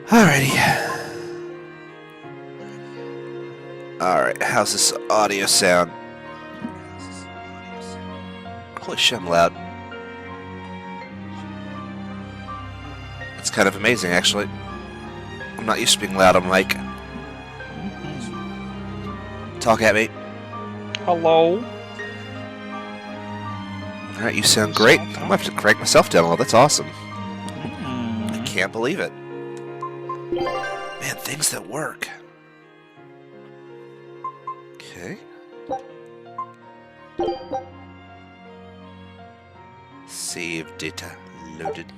Alrighty. Alright, how's this audio sound? Holy shit, I'm loud. It's kind of amazing, actually. I'm not used to being loud on mic. Talk at me. Hello. Alright, you sound great. I'm gonna have to crank myself down a little. That's awesome. I can't believe it. Man, things that work. Okay. Save data loaded.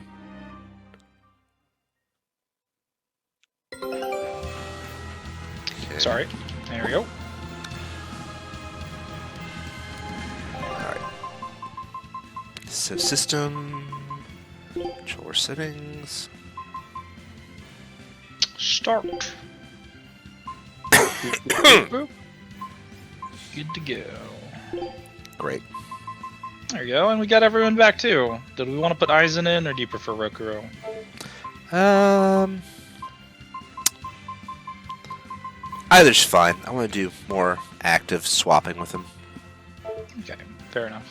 Okay. Sorry. There we go. Alright. So system, controller settings. Start. Boop. Good to go. Great. There you go, and we got everyone back too. Did we want to put Aizen in, or do you prefer Rokuro? Either's fine. I want to do more active swapping with him. Okay, fair enough.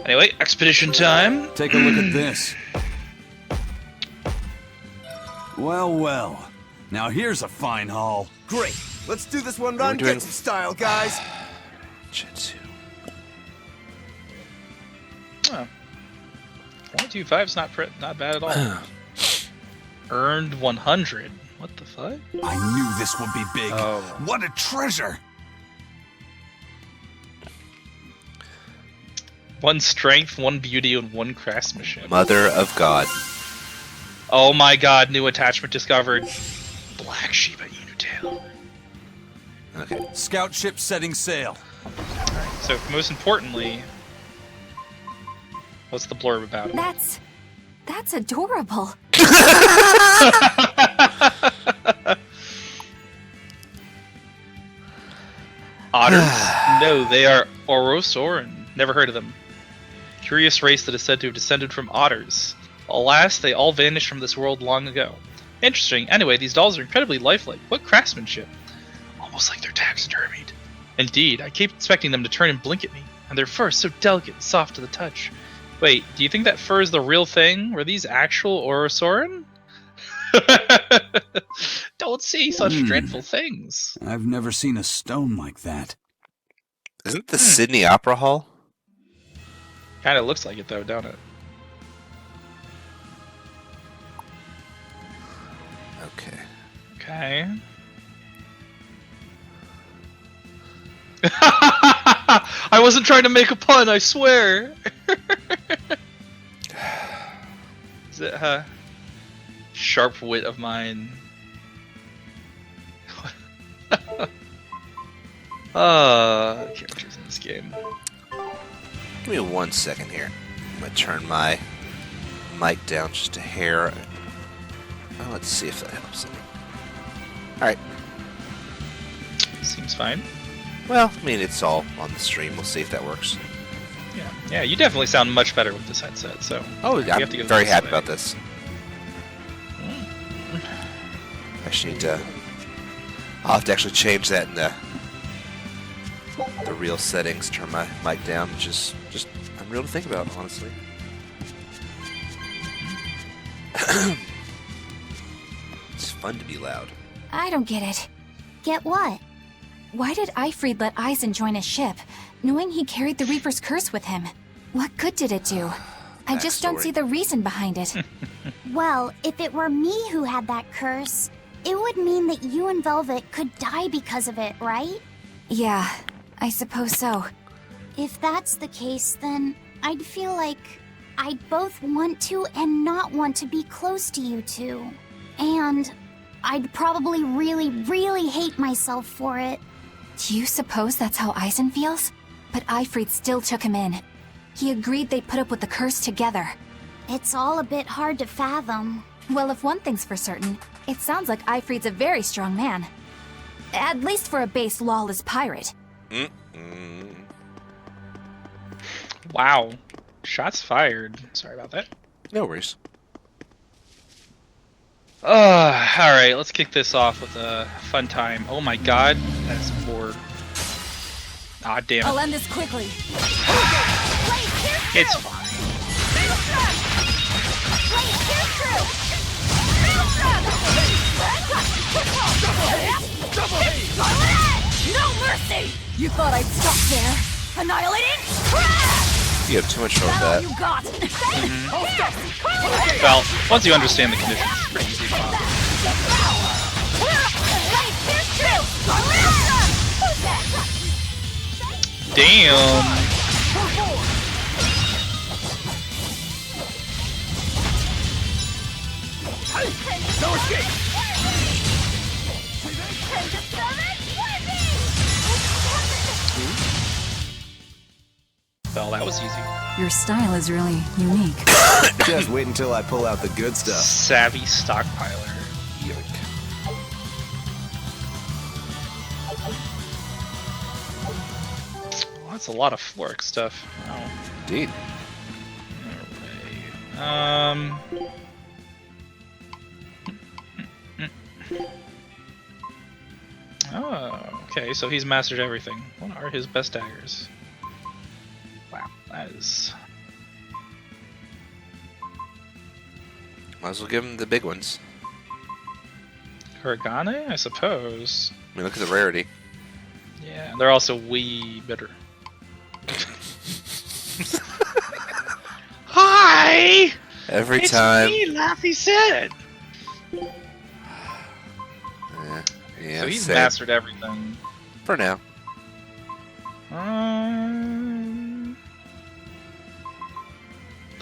Anyway, expedition time. Take a look at this. Well, well. Now here's a fine haul. Great. Let's do this one We're run doing- Getsu style, guys. Jitsu. Oh. 125's not bad at all. Earned 100. What the fuck? I knew this would be big. Oh. What a treasure! 1 strength, 1 beauty, and 1 craftsmanship. Mother of God. Oh my god, new attachment discovered. Black sheep at Unitail. Okay. Scout ship setting sail. So, most importantly, what's the blurb about it? That's adorable. Otters? No, they are Orosoran. Never heard of them. Curious race that is said to have descended from otters. Alas, they all vanished from this world long ago. Interesting. Anyway, these dolls are incredibly lifelike. What craftsmanship? Almost like they're taxidermied. Indeed, I keep expecting them to turn and blink at me, and their fur is so delicate and soft to the touch. Wait, do you think that fur is the real thing? Were these actual Orosoran? Don't see such dreadful things. I've never seen a stone like that. Isn't this Sydney Opera Hall? Kinda looks like it though, don't it? Okay. Okay. I wasn't trying to make a pun, I swear. Is it sharp wit of mine? Characters in this game. Give me 1 second here. I'm gonna turn my mic down just a hair. Well, let's see if that helps any. Alright. Seems fine. Well, I mean, it's all on the stream. We'll see if that works. Yeah, you definitely sound much better with this headset, so... Oh, we I'm have to give very this happy away. about this. I actually need to... I'll have to actually change that in the real settings, turn my mic down, which is just unreal to think about, honestly. It's fun to be loud. I don't get it. Get what? Why did Eifried let Aizen join his ship, knowing he carried the Reaper's curse with him? What good did it do? I just don't Backstory. see the reason behind it. Well, if it were me who had that curse, it would mean that you and Velvet could die because of it, right? Yeah, I suppose so. If that's the case, then I'd feel like I'd both want to and not want to be close to you two. And I'd probably really, really hate myself for it. Do you suppose that's how Aizen feels? But Eifried still took him in. He agreed they'd put up with the curse together. It's all a bit hard to fathom. Well, if one thing's for certain, it sounds like Eifried's a very strong man. At least for a base lawless pirate. Wow. Shots fired. Sorry about that. No worries. Alright, let's kick this off with a fun time. Oh my god, that's bored. Ah, damn I'll it. end this quickly. It's fine. No mercy! You thought I'd stop there? Annihilating? Crash! You have too much fun with that. You got it. Well, once you understand the conditions, it's pretty easy to follow. Damn! No escape! Well, that was easy. Your style is really unique. Just wait until I pull out the good stuff. Savvy stockpiler. Well, that's a lot of Flork stuff. Oh. Indeed. Alright. Oh, okay, so he's mastered everything. What are his best daggers? Wow, that is... Might as well give him the big ones. Kuragane, I suppose. I mean, look at the rarity. Yeah, they're also way better. Hi! Every time. me, Laffy said! Yeah, So he's same. mastered everything. For now.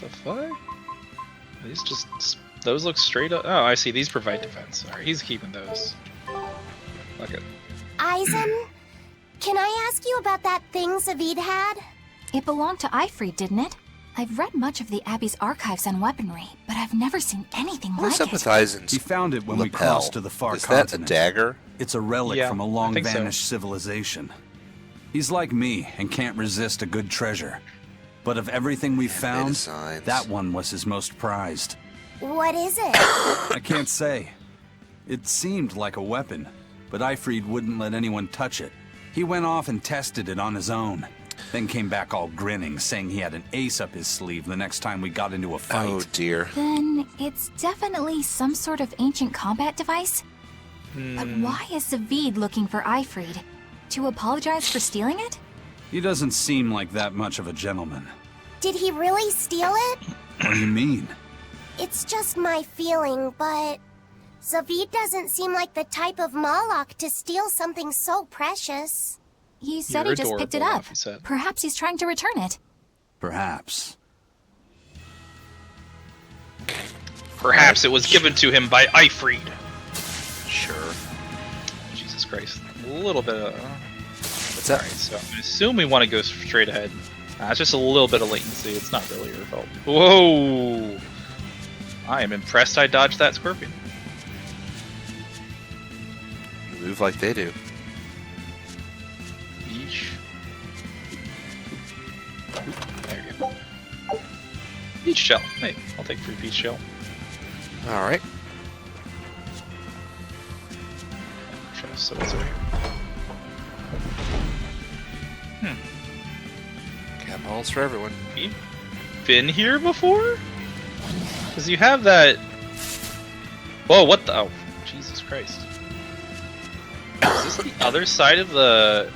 The fuck? These just... Those look straight up... Oh, I see. These provide defense. Alright, he's keeping those. Fuck it. Eisen, can I ask you about that thing Zavid had? It belonged to Ifrid, didn't it? I've read much of the Abbey's archives on weaponry, but I've never seen anything What's like up with it. Eisen's He found it when we lapel? crossed to the far Is that a continent. dagger? It's a relic Yeah, from a I long think so. vanished civilization. He's like me and can't resist a good treasure. But of everything we've Beta found, signs. that one was his most prized. What is it? I can't say. It seemed like a weapon, but Ifrid wouldn't let anyone touch it. He went off and tested it on his own, then came back all grinning, saying he had an ace up his sleeve the next time we got into a fight. Oh dear. Then it's definitely some sort of ancient combat device? But why is Zavid looking for Ifrid? To apologize for stealing it? He doesn't seem like that much of a gentleman. Did he really steal it? What do you mean? It's just my feeling, but Zavid doesn't seem like the type of Moloch to steal something so precious. He said You're he just picked it adorable, up. he said. Perhaps he's trying to return it. Perhaps. Perhaps it was given to him by Ifrid. Sure. Jesus Christ. A little bit of... What's that? Alright, so I assume we want to go straight ahead. It's just a little bit of latency. It's not really your fault. Whoa! I am impressed I dodged that scorpion. You move like they do. Beach. There you go. Beach shell. Hey, I'll take free beach shell. Alright. So what's over here? Cat balls for everyone. You been here before? Because you have that... Whoa, what the... Oh, Jesus Christ. Is this the other side of the...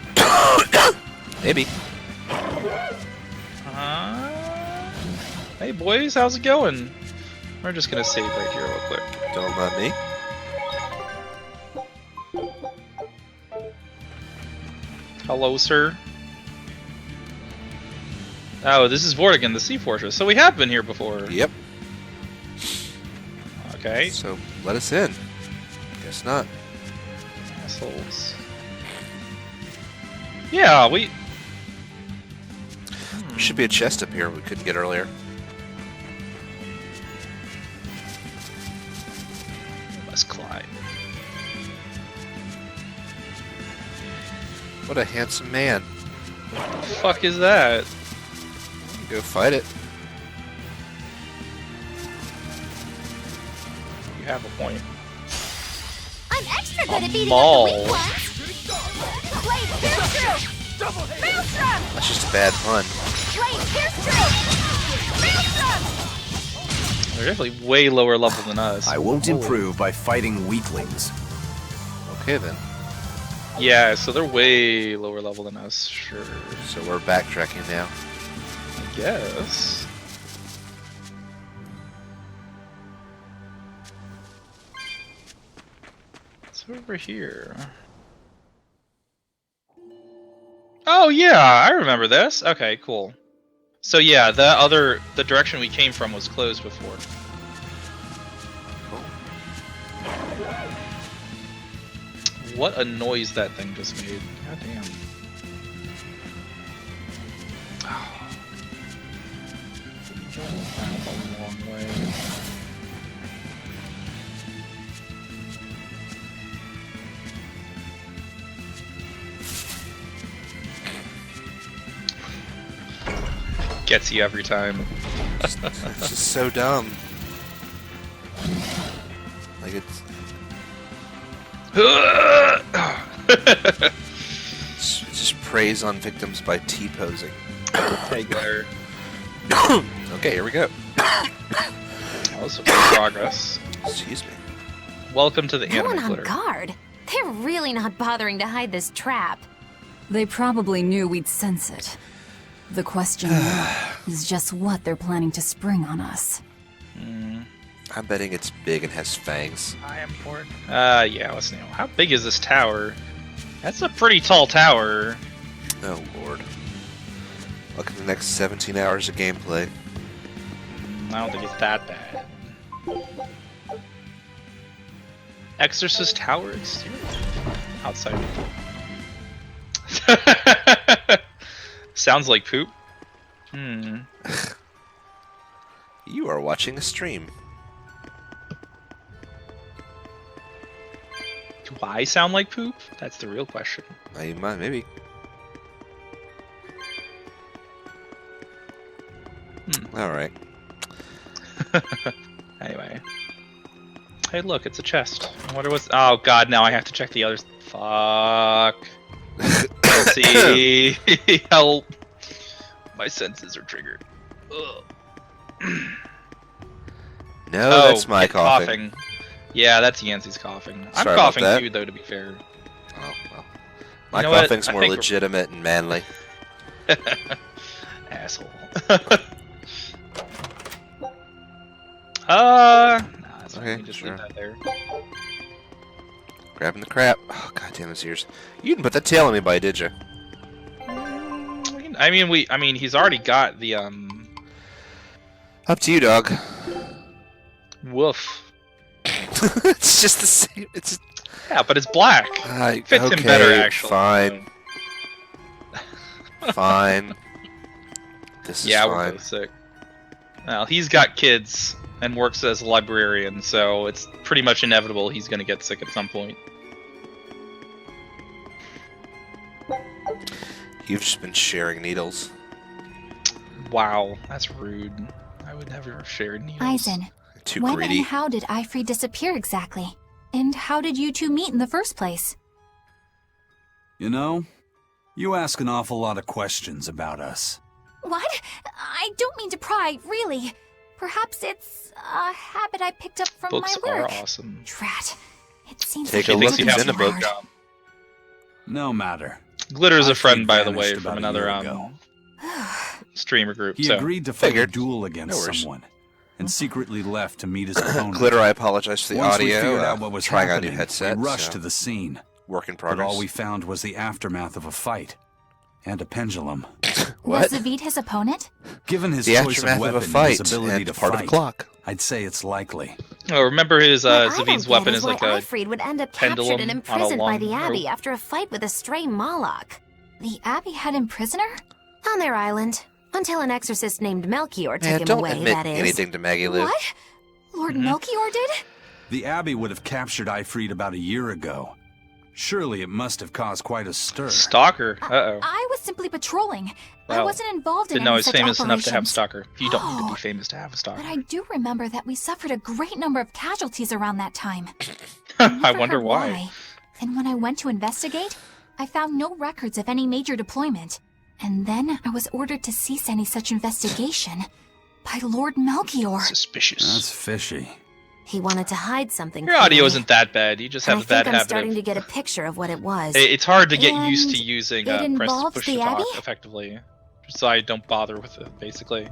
Maybe. Hey boys, how's it going? We're just gonna save right here real quick. Don't mind me. Hello, sir. Oh, this is Vortigern, the Sea Fortress. So we have been here before. Yep. Okay. So let us in. Guess not. Assholes. Yeah, we... There should be a chest up here we couldn't get earlier. Let's climb. What a handsome man. What the fuck is that? Go fight it. You have a point. I'm extra good at beating Maul. up the weak ones. Blade, pierce through! Maelstrom! That's just a bad pun. Blade, pierce through! Maelstrom! They're definitely way lower level than us. I won't improve by fighting weaklings. Okay then. Yeah, so they're way lower level than us, sure. So we're backtracking now. I guess. It's over here. Oh yeah, I remember this. Okay, cool. So yeah, the direction we came from was closed before. What a noise that thing just made. God damn. That's a long way. Gets you every time. It's just so dumb. Like it's just preys on victims by T-posing. Hey, Glare. Okay, here we go. That was some progress. Excuse me. Welcome to the No one anime on glitter. guard. They're really not bothering to hide this trap. They probably knew we'd sense it. The question now is just what they're planning to spring on us. I'm betting it's big and has fangs. I am bored. Yeah, let's know. How big is this tower? That's a pretty tall tower. Oh lord. Welcome to the next 17 hours of gameplay. I don't think it's that bad. Exorcist Tower exterior. Outside. Sounds like poop. You are watching a stream. Do I sound like poop? That's the real question. You might, maybe. Alright. Anyway. Hey, look, it's a chest. I wonder what's. Oh god, now I have to check the others. Fuck. Let's see. Help. My senses are triggered. Ugh. No, that's my it's coughing. Yeah, that's Yancy's coughing. I'm Sorry about coughing that. too, though, to be fair. Oh, well. My You know what? coughing's I more think legitimate and manly. Asshole. Nah, that's Okay, fine. Just sure. leave that there. Grabbing the crap. Oh, god damn his ears. You didn't put that tail on me by, did you? I mean, he's already got the Up to you, dog. woof. It's just the same. It's Yeah, but it's black. Fits okay, him better, actually. Fine. Fine. This is Yeah, we're fine. both sick. Well, he's got kids and works as a librarian, so it's pretty much inevitable he's gonna get sick at some point. You've just been sharing needles. Wow, that's rude. I would never share needles. Eisen, Too when greedy. and how did Eifried disappear exactly? And how did you two meet in the first place? You know, you ask an awful lot of questions about us. What? I don't mean to pry, really. Perhaps it's a habit I picked up from Books my are work. awesome. Drat. It seems Take like a it look doesn't who's get in the too book. hard. No matter. Glitter's a Eifried friend, by the way, vanished from about a another year ago. streamer group. He So agreed to fight a Figured. duel No against worries. someone, and secretly left to meet his opponent. Glitter, I apologize for the Once audio. we figured out what was trying out a happening, new headset. we rushed so to the scene. work in But progress. all we found was the aftermath of a fight. And a pendulum. What? Was Zavid his opponent? Given his The choice aftermath of of weapon a and fight his ability and to part fight, of the clock. I'd say it's likely. Oh, remember his What I Zavid's don't weapon get is like why a Eifried would end up pendulum captured and on a imprisoned by long the Abbey rope. after a fight with a stray Moloch. The Abbey had him prisoner? On their island. Until an exorcist named Melchior took Man, him don't away, admit that is. anything to Maggie Lou. What? Lord Mm-hmm. Melchior did? The Abbey would have captured Eifried about a year ago. Surely it must have caused quite a stir. Stalker. Uh-oh. I was simply patrolling. I Well, wasn't involved in Didn't know any he's such famous enough to have a operations. stalker. You don't need to Oh. be famous to have a stalker. But I do remember that we suffered a great number of casualties around that time. I Never wonder heard why. And when I went to investigate, I found no records of any major deployment. And then I was ordered to cease any such investigation by Lord Melchior. Suspicious. That's fishy. He wanted to hide something. Your audio clearly. isn't that bad. You just And have I a bad think I'm habit starting of... to get a picture of what it was. It's hard to get used to And using it press to involves push the to talk Abbey? effectively. So I don't bother with it, basically.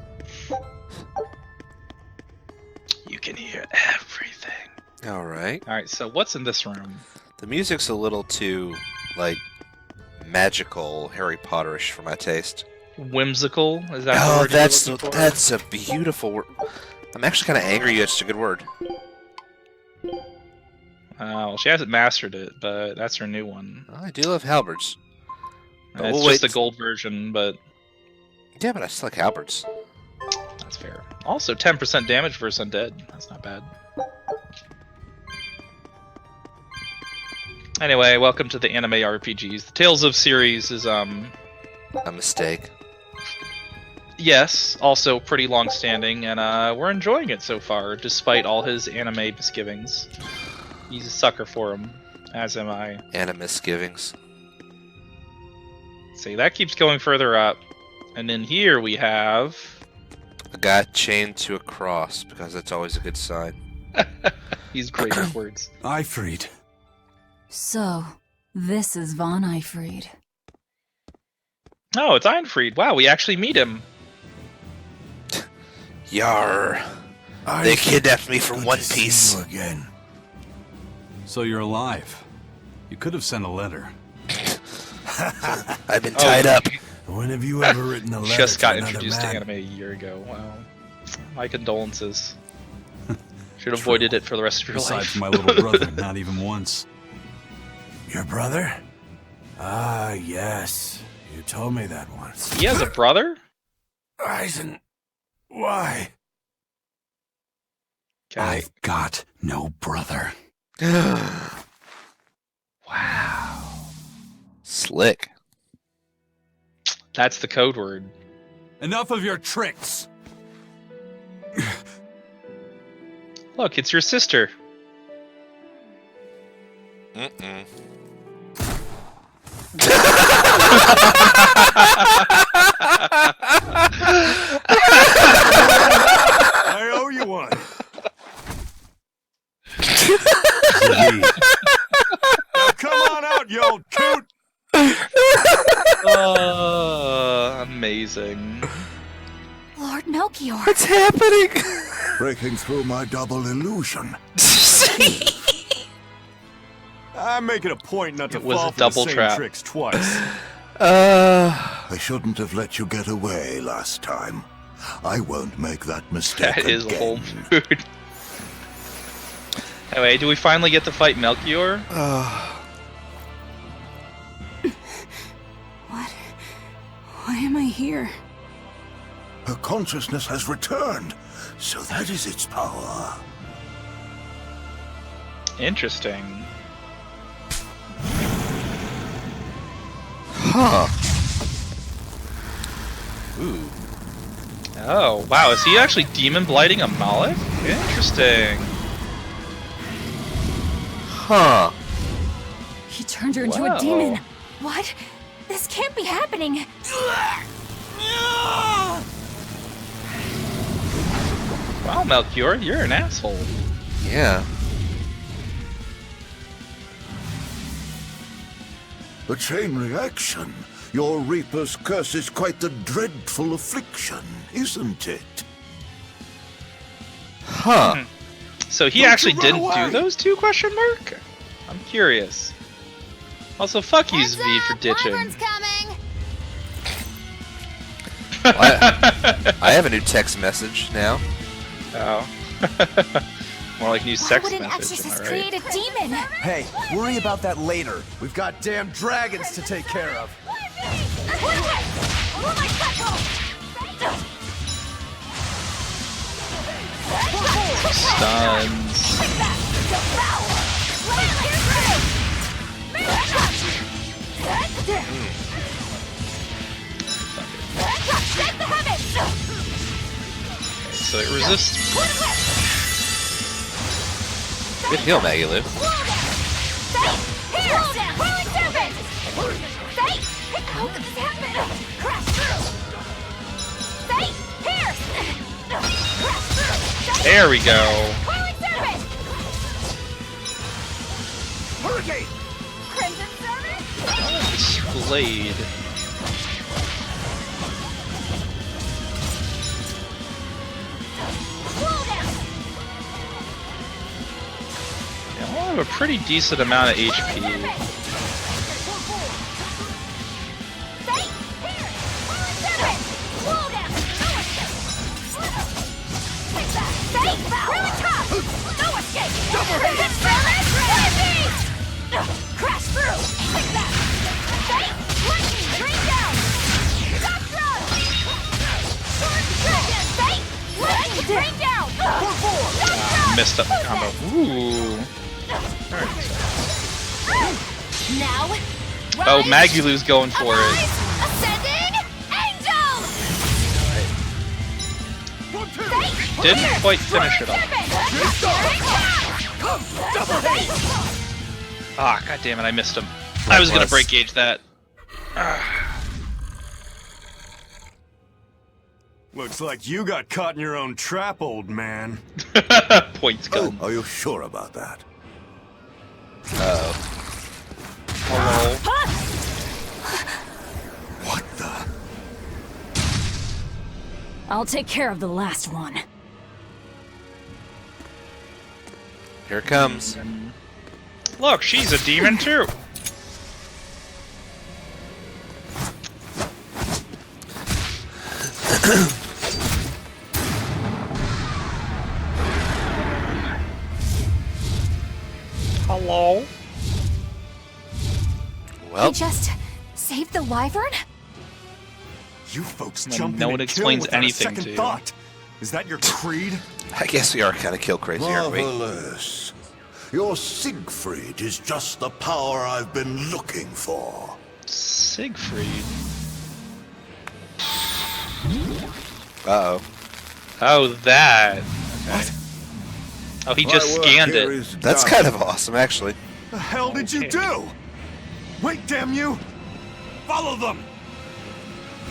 You can hear everything. All right. Alright, so what's in this room? The music's a little too, like, magical, Harry Potterish for my taste. Whimsical? Is that the Oh, word you're looking for? that's a beautiful word. I'm actually kind of angry. It's a good word. Well, she hasn't mastered it, but that's her new one. Well, I do love halberds. But It's we'll just wait. the gold version, but Yeah, but I still like halberds. that's fair. Also, 10% damage versus undead. That's not bad. Anyway, welcome to the anime RPGs. The Tales of series is, A mistake. yes, also pretty long-standing, and we're enjoying it so far, despite all his anime misgivings. He's a sucker for him, as am I. And a misgivings. See, that keeps going further up. And in here we have... A guy chained to a cross, because that's always a good sign. He's great with words. Eifried. So, this is Von Eifried. Oh, it's Einfried. Wow, we actually meet him. Yar. They kidnapped me for One Piece. again. So you're alive. You could have sent a letter. I've been tied up. When have you ever written a letter Just got to another introduced to man? anime a year ago. Wow. My condolences. Should have avoided it for the rest of your Besides life. my little brother, not even once. Your brother? Ah, yes. You told me that once. He has a brother? Eisen, why? Okay. I've got no brother. Wow. Slick. That's the code word. Enough of your tricks! Look, it's your sister. Mm-mm. I owe you one. Now come on out, you old coot. Amazing. Lord Melchior. What's happening? Breaking through my double illusion. I'm making a point not to It was fall a for double the same trap. tricks twice. I shouldn't have let you get away last time. I won't make that mistake That is a again. whole mood. Anyway, do we finally get to fight Melchior? Why am I here? Her consciousness has returned, so that is its power. Interesting. Huh. Ooh. Oh, wow, is he actually demon blighting a Moloch? Interesting. Huh. He turned her into Wow. a demon. What? This can't be happening. Wow, Melchior, you're an asshole. Yeah. A chain reaction. Your Reaper's curse is quite a dreadful affliction, isn't it? Huh. So he Don't actually you run didn't do away. those two, question mark? I'm curious. Also, fuck you, Zvi, for ditching. Wyvern's coming! I have a new text message now. Oh. More like new Why sex would an message, am exorcist I right? create a demon? Hey, worry about that later. We've got damn dragons to take care of. Stuns. So it resists. Good heal, Maggie Lou. How did this happen? Crash through! Here! Crash through! There we go. Coiling serpent! Hurricane! Crimson serpent! This blade. Yeah, I have a pretty decent amount of HP. Crash through! Take that! Fate! Lightning! Rain down! Stop throw! Sword dragon! Fate! Lightning! Rain down! Stop throw! Messed up the combo. Ooh. Now, Oh, Maggie Lou's going for it. Ascending Angel! Didn't quite finish it off. Ah, god damn it, I missed him. I was gonna break gauge that. Looks like you got caught in your own trap, old man. Points gone. Are you sure about that? Hello. What the? I'll take care of the last one. Here it comes. Look, she's a demon too. Hello. Well, You just saved the wyvern? You folks When jump no in one and explains kill without anything a second to you. thought. Is that your creed? I guess we are kind of kill crazy, aren't we? Marvelous. Your Siegfried is just the power I've been looking for. Siegfried. Uh-oh. Oh, that. Okay. Oh, he just My work scanned here it. is That's done. kind of awesome, actually. The hell did you Okay. do? Wait, damn you! Follow them!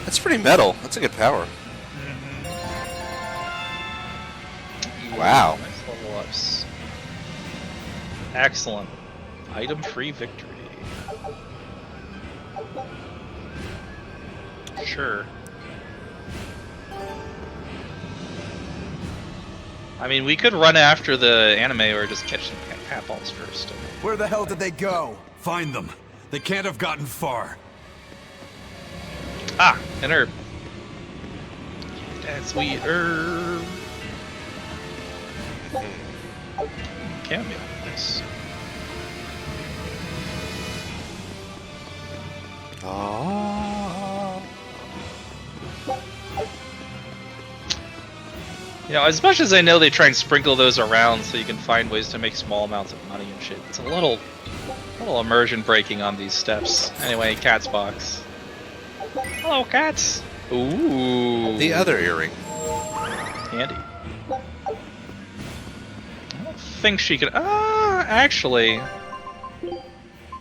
That's pretty metal. That's a good power. Wow. Nice level ups. Excellent. Item free victory. Sure. I mean, we could run after the anime or just catch some cat balls first. Where the hell did they go? Find them. They can't have gotten far. Ah, an herb. That sweet herb. Cameo. Nice. Oh. You know, as much as I know they try and sprinkle those around so you can find ways to make small amounts of money and shit, it's a little immersion breaking on these steps. Anyway, cat's box. Hello, cats. Ooh. The other earring. Handy. I don't think she could. Actually,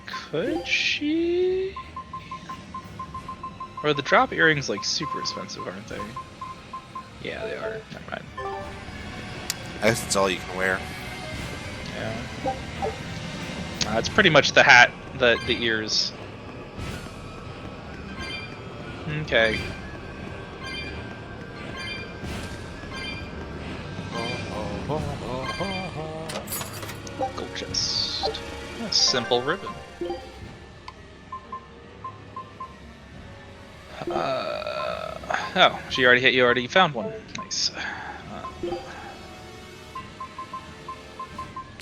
could she? Or the drop earrings like super expensive, aren't they? Yeah, they are. Never mind. I guess that's all you can wear. Yeah. It's pretty much the hat, the ears. Okay. Gold chest. A simple ribbon. Oh, she already hit you. Already found one. Nice.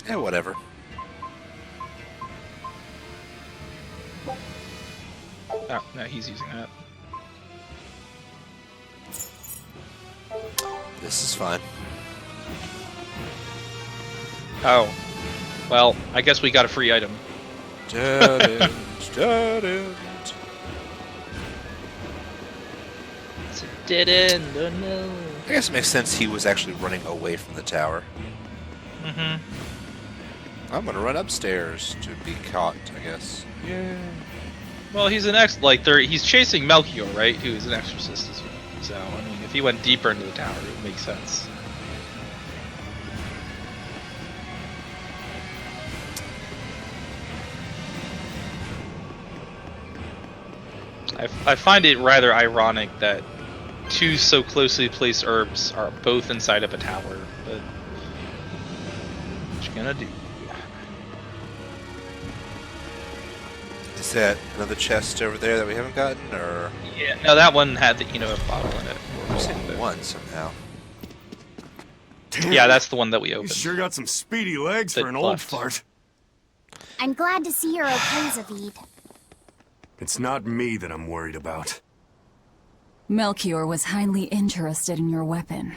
Yeah, whatever. Oh, no, he's using that. This is fine. Oh. Well, I guess we got a free item. Dead end. Oh no. I guess it makes sense he was actually running away from the tower. Mm-hmm. I'm gonna run upstairs to be caught, I guess. Yeah. Well, he's he's chasing Melchior, right? Who's an exorcist as well. So, I mean, if he went deeper into the tower, it would make sense. I find it rather ironic that two so closely placed herbs are both inside of a tower, but what you gonna do? Is that another chest over there that we haven't gotten, or Yeah, no, that one had a bottle in it. we're missing one somehow? Damn, Yeah, that's the one that we you opened. sure got some speedy legs That for an old left. fart. I'm glad to see you're okay, Zavid. It's not me that I'm worried about. Melchior was highly interested in your weapon.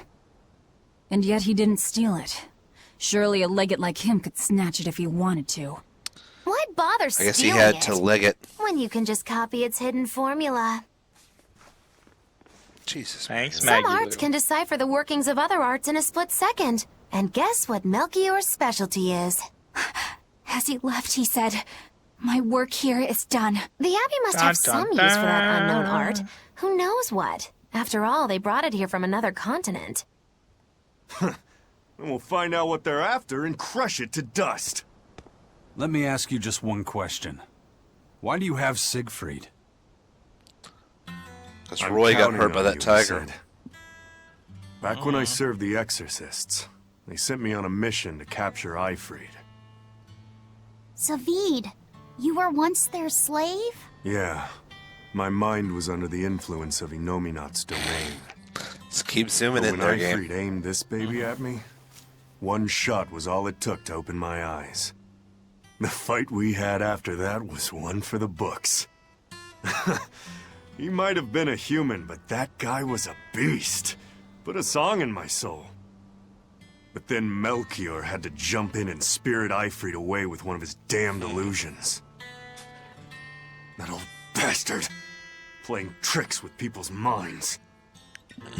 And yet he didn't steal it. Surely a legate like him could snatch it if he wanted to. Why bother I stealing guess he had it to leg it. when you can just copy its hidden formula? Jesus. Thanks, Some Maggie. arts can decipher the workings of other arts in a split second. And guess what Melchior's specialty is? As he left, he said, "My work here is done." The Abbey must have some use for that unknown art. Who knows what? After all, they brought it here from another continent. And we'll find out what they're after and crush it to dust. Let me ask you just one question. Why do you have Siegfried? Because I'm Roy got counting hurt by on that you, tiger. he said. Back when I served the exorcists, they sent me on a mission to capture Eifried. Zavid, you were once their slave? Yeah, my mind was under the influence of Inominat's domain. Just keep zooming But in when there, game. Eifried aimed this baby at me, one shot was all it took to open my eyes. The fight we had after that was one for the books. He might have been a human, but that guy was a beast. Put a song in my soul. But then Melchior had to jump in and spirit Eifried away with one of his damned illusions. That old bastard, playing tricks with people's minds.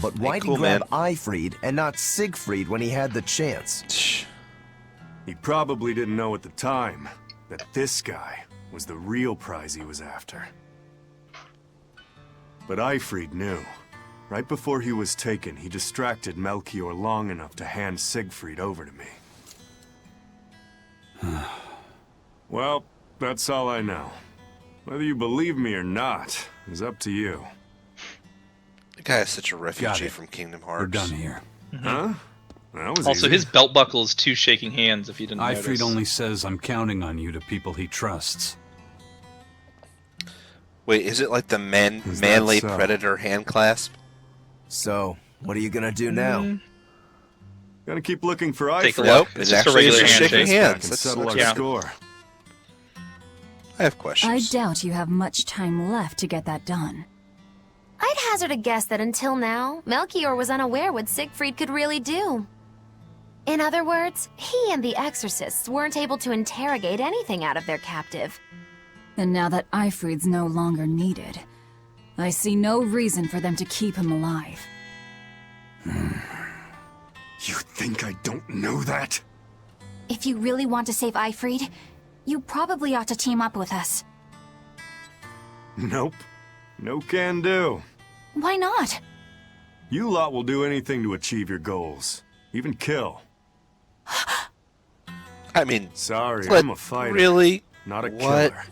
But why'd cool, he grab man. Eifried and not Siegfried when he had the chance? He probably didn't know at the time that this guy was the real prize he was after. But Eifried knew. Right before he was taken, he distracted Melchior long enough to hand Siegfried over to me. Well, that's all I know. Whether you believe me or not is up to you. The guy is such a Got refugee it. from Kingdom Hearts. We're done here. Huh? That was Also, easy. his belt buckle is two shaking hands, if you didn't Eifried notice. only says I'm counting on you to people he trusts. Wait, is it like the Is that manly so? predator hand clasp? So, what are you gonna do now? Gotta keep looking for Take a Eifried. look. Nope, It's it just a actually is regular just shaking handshake. Back hands. and That's settle our yeah. score. I have I questions. doubt you have much time left to get that done. I'd hazard a guess that until now, Melchior was unaware what Siegfried could really do. In other words, he and the exorcists weren't able to interrogate anything out of their captive. And now that Eifried's no longer needed, I see no reason for them to keep him alive. You think I don't know that? If you really want to save Eifried, you probably ought to team up with us. Nope. No can do. Why not? You lot will do anything to achieve your goals. Even kill. I mean, Sorry, what? I'm a fighter. Really? Not a What? killer.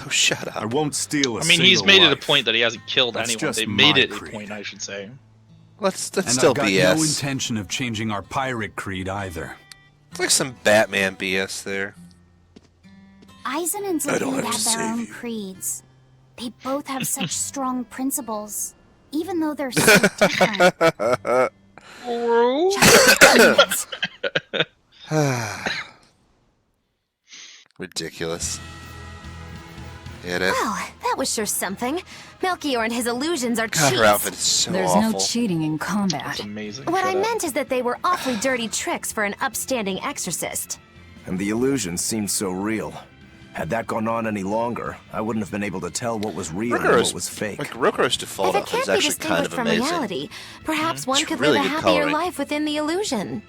Oh, shut up. I won't steal a I mean, he's single made it a life. point that he hasn't killed That's anyone. just They made my it a creed. point, I should say. That's And still I've got BS. no intention of changing our pirate creed either. It's like some Batman BS there. Eisen and I don't Zavid have to have their save own you. creeds. They both have such strong principles, even though they're so different. Just Ridiculous. Get it? Well, that was sure something. Melchior and his illusions are God, cheats. her outfit is so There's awful. no cheating in That's combat. amazing. What Shut I up. meant is that they were awfully dirty tricks for an upstanding exorcist. And the illusions seemed so real. Had that gone on any longer, I wouldn't have been able to tell what was real and what was fake. Like Rokuro's default If it outfit can't is be actually distinguished kind of from amazing. reality, perhaps one It's could really live a good happier coloring. life within the illusion.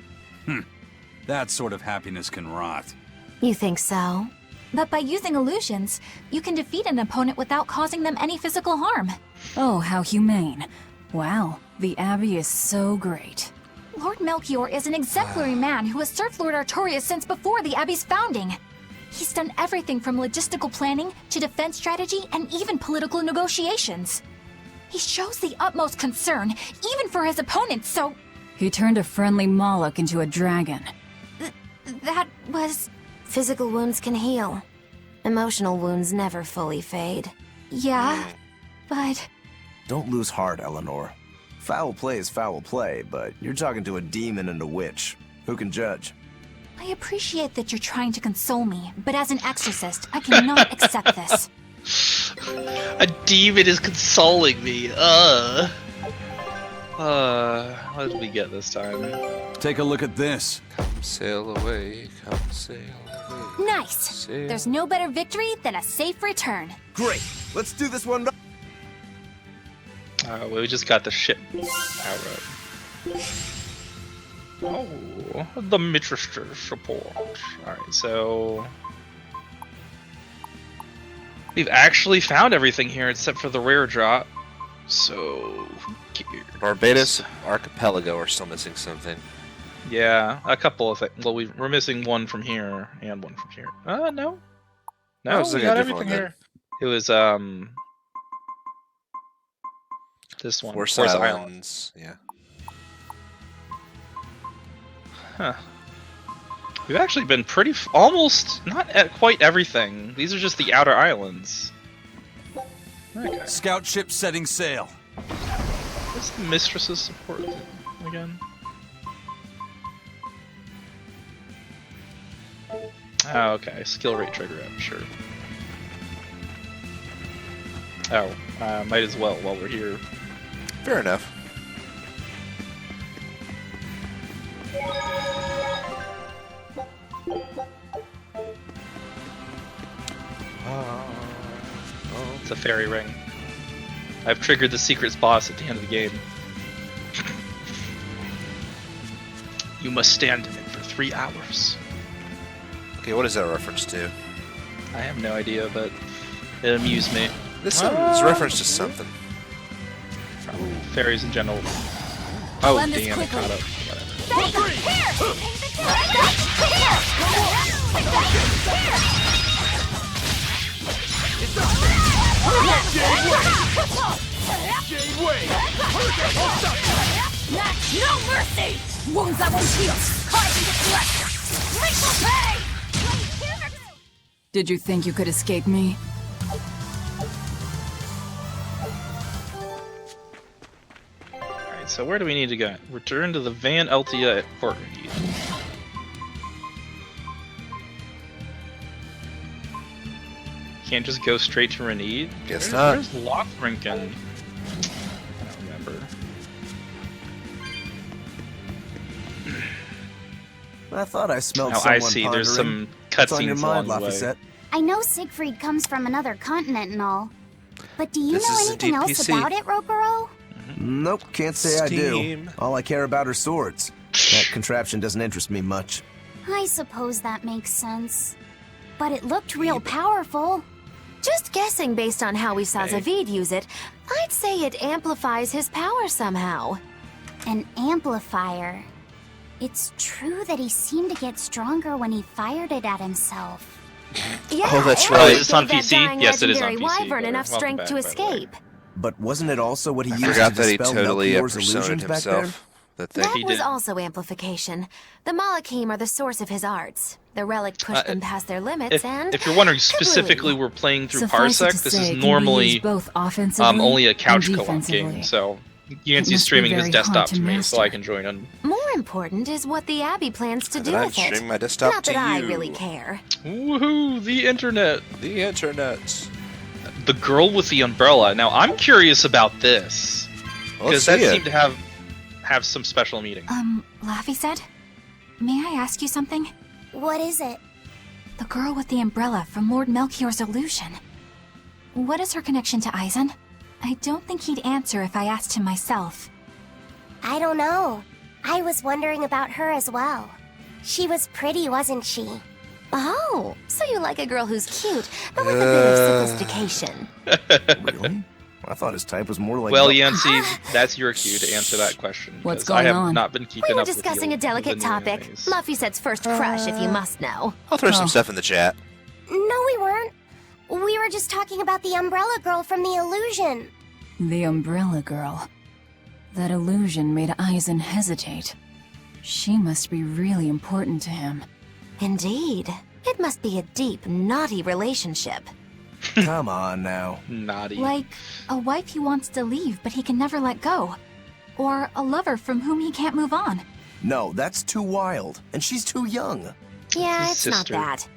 That sort of happiness can rot. You think so? But by using illusions, you can defeat an opponent without causing them any physical harm. Oh, how humane. Wow, the Abbey is so great. Lord Melchior is an exemplary man who has served Lord Artorias since before the Abbey's founding. He's done everything from logistical planning to defense strategy and even political negotiations. He shows the utmost concern, even for his opponents, so He turned a friendly Moloch into a dragon. that was... Physical wounds can heal. Emotional wounds never fully fade. Yeah, but... Don't lose heart, Eleanor. Foul play is foul play, but you're talking to a demon and a witch. Who can judge? I appreciate that you're trying to console me, but as an exorcist, I cannot accept this. A demon is consoling me. What did we get this time? Take a look at this. Come sail away, come sail away. Nice! Sail. There's no better victory than a safe return. Great! Let's do this one. We just got the ship out. Oh, the Mistress support. Alright, so... We've actually found everything here except for the rare drop. So... who cares? Barbados Archipelago are still missing something. Yeah, a couple of things. Well, we're missing one from here and one from here. No. No, I was we looking at got a different everything one here. It was, this one. Force Force Islands. Yeah. Huh. We've actually been pretty... almost... not at quite everything. These are just the outer islands. Okay. Scout ship setting sail. What's the Mistress's support again? Oh, okay. Skill rate trigger up, sure. Oh, might as well while we're here. Fair enough. It's a fairy ring. I've triggered the secrets boss at the end of the game. You must stand in it for 3 hours. Okay, what is that a reference to? I have no idea, but it amused me. This is a reference to something. Probably fairies in general. Oh, Blend this damn, it quickly. caught up. Whatever. No mercy! Wounds that won't heal! Causing distress! Lethal pain! Did you think you could escape me? Alright, so where do we need to go? Return to the Van Eltia at Fort Reed. Can't just go straight to Renede? Guess not. Where's Lothrinken? I don't remember. I thought I smelled Oh, someone I see. There's pondering. some What's on your cutscenes along mind, the way. Laphicet? I know Siegfried comes from another continent and all, but do you This know is anything indeed else PC. about it, Rokuro? Nope, can't say I do. Steam. All I care about are swords. That contraption doesn't interest me much. I suppose that makes sense. But it looked real powerful. Just guessing based on how we saw Zavid use it, I'd say it amplifies his power somehow. An amplifier. It's true that he seemed to get stronger when he fired it at himself. Yeah, Oh, that's and right. it Is this on gave that PC? dying Yes, it is on legendary PC, wyvern but enough welcome strength back, to by the way. escape. But wasn't it also what he I used forgot to that he dispel totally Melchior's personated illusions back there? himself. That thing. That He was did. also amplification. The Malachim are the source of his arts. The relic pushed them past their limits, and If you're wondering kablooey. specifically, we're playing through Suffice it Parsec. to This say, is it can be normally used both offensively only a couch and co-op defensively. game, so It Yancy's must be streaming his very desktop hard to to me, so I master. can join in. More important is what the Abbey plans to And do then I'd with it. stream my desktop Not to that I you. really care. Woohoo! The internet. The internet. The girl with the umbrella. Now I'm curious about this Let's because that see it. seemed to have some special meaning. Laffy said? May I ask you something? What is it? The girl with the umbrella from Lord Melchior's illusion. What is her connection to Eisen? I don't think he'd answer if I asked him myself. I don't know. I was wondering about her as well. She was pretty, wasn't she? Oh, so you like a girl who's cute, but with a bit of sophistication. Really? I thought his type was more like... Well, Yancy, that's your cue to answer that question. What's 'cause I going have on? not been keeping We were up with discussing the a delicate new topic. animes. Luffyset's first crush, if you must know. I'll throw some Oh. stuff in the chat. No, we weren't. We were just talking about the umbrella girl from the illusion. The umbrella girl. That illusion made Eisen hesitate. She must be really important to him. Indeed. It must be a deep, naughty relationship. Come on now. Naughty. Like a wife he wants to leave, but he can never let go. Or a lover from whom he can't move on. No, that's too wild. And she's too young. Yeah, His it's sister. not that.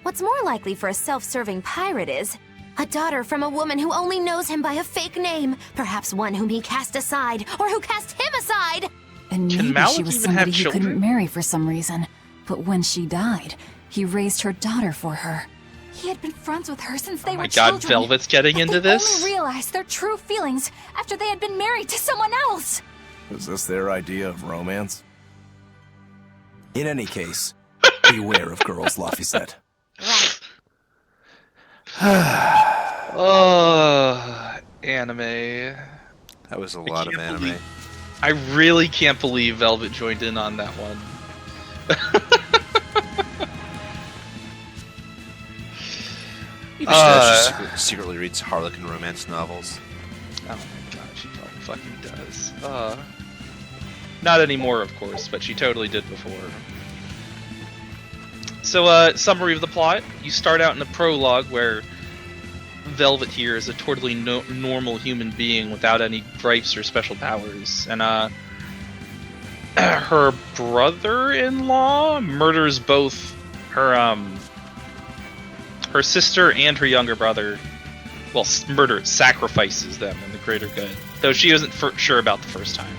What's more likely for a self-serving pirate is a daughter from a woman who only knows him by a fake name, perhaps one whom he cast aside, or who cast him aside. And Can maybe Malik she was even have somebody he children? couldn't marry for some reason. But when she died, he raised her daughter for her. He had been friends with her since they Oh were my god, children. Velvet's getting But into they this? only realized their true feelings after they had been married to someone else. Is this their idea of romance? In any case, beware of girls, Luffy said. Oh, anime. That was a lot of can't anime. believe- I really can't believe Velvet joined in on that one. Maybe she secretly reads Harlequin romance novels. Oh my god, she probably fucking does. Not anymore, of course, but she totally did before. So, summary of the plot. You start out in a prologue where Velvet here is a totally normal human being without any gripes or special powers. And, her brother-in-law murders both her sister and her younger brother. Well, sacrifices them in the greater good. Though she isn't sure about the first time.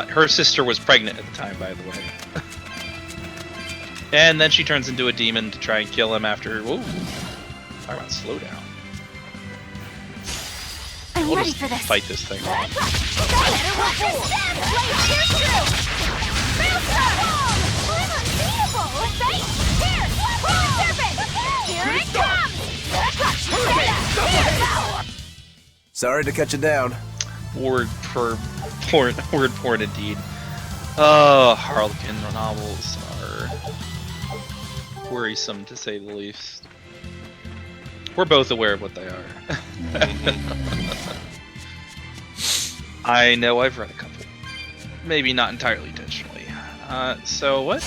Her sister was pregnant at the time, by the way. And then she turns into a demon to try and kill him after... Whoa. Talk about slow down. I'm We'll ready just for this. fight this thing off. Sorry to cut you down. Word porn indeed. Oh, Harlequin novels are worrisome to say the least. We're both aware of what they are. I know I've read a couple. Maybe not entirely intentionally. So what?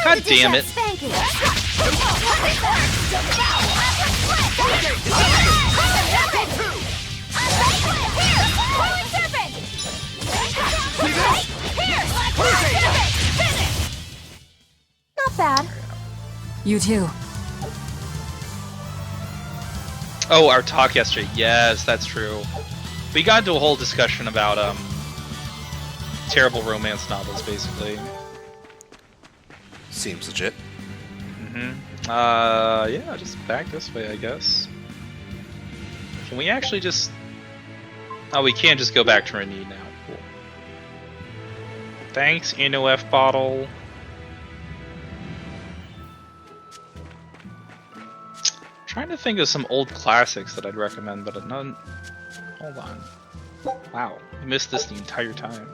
God damn it. Not bad. You too. Oh, our talk yesterday. Yes, that's true. We got into a whole discussion about terrible romance novels, basically. Seems legit. Yeah, just back this way, I guess. Can we actually just... Oh, we can't just go back to Renee now. Cool. Thanks, NOF bottle. Trying to think of some old classics that I'd recommend, but none... Hold on. Wow, I missed this the entire time.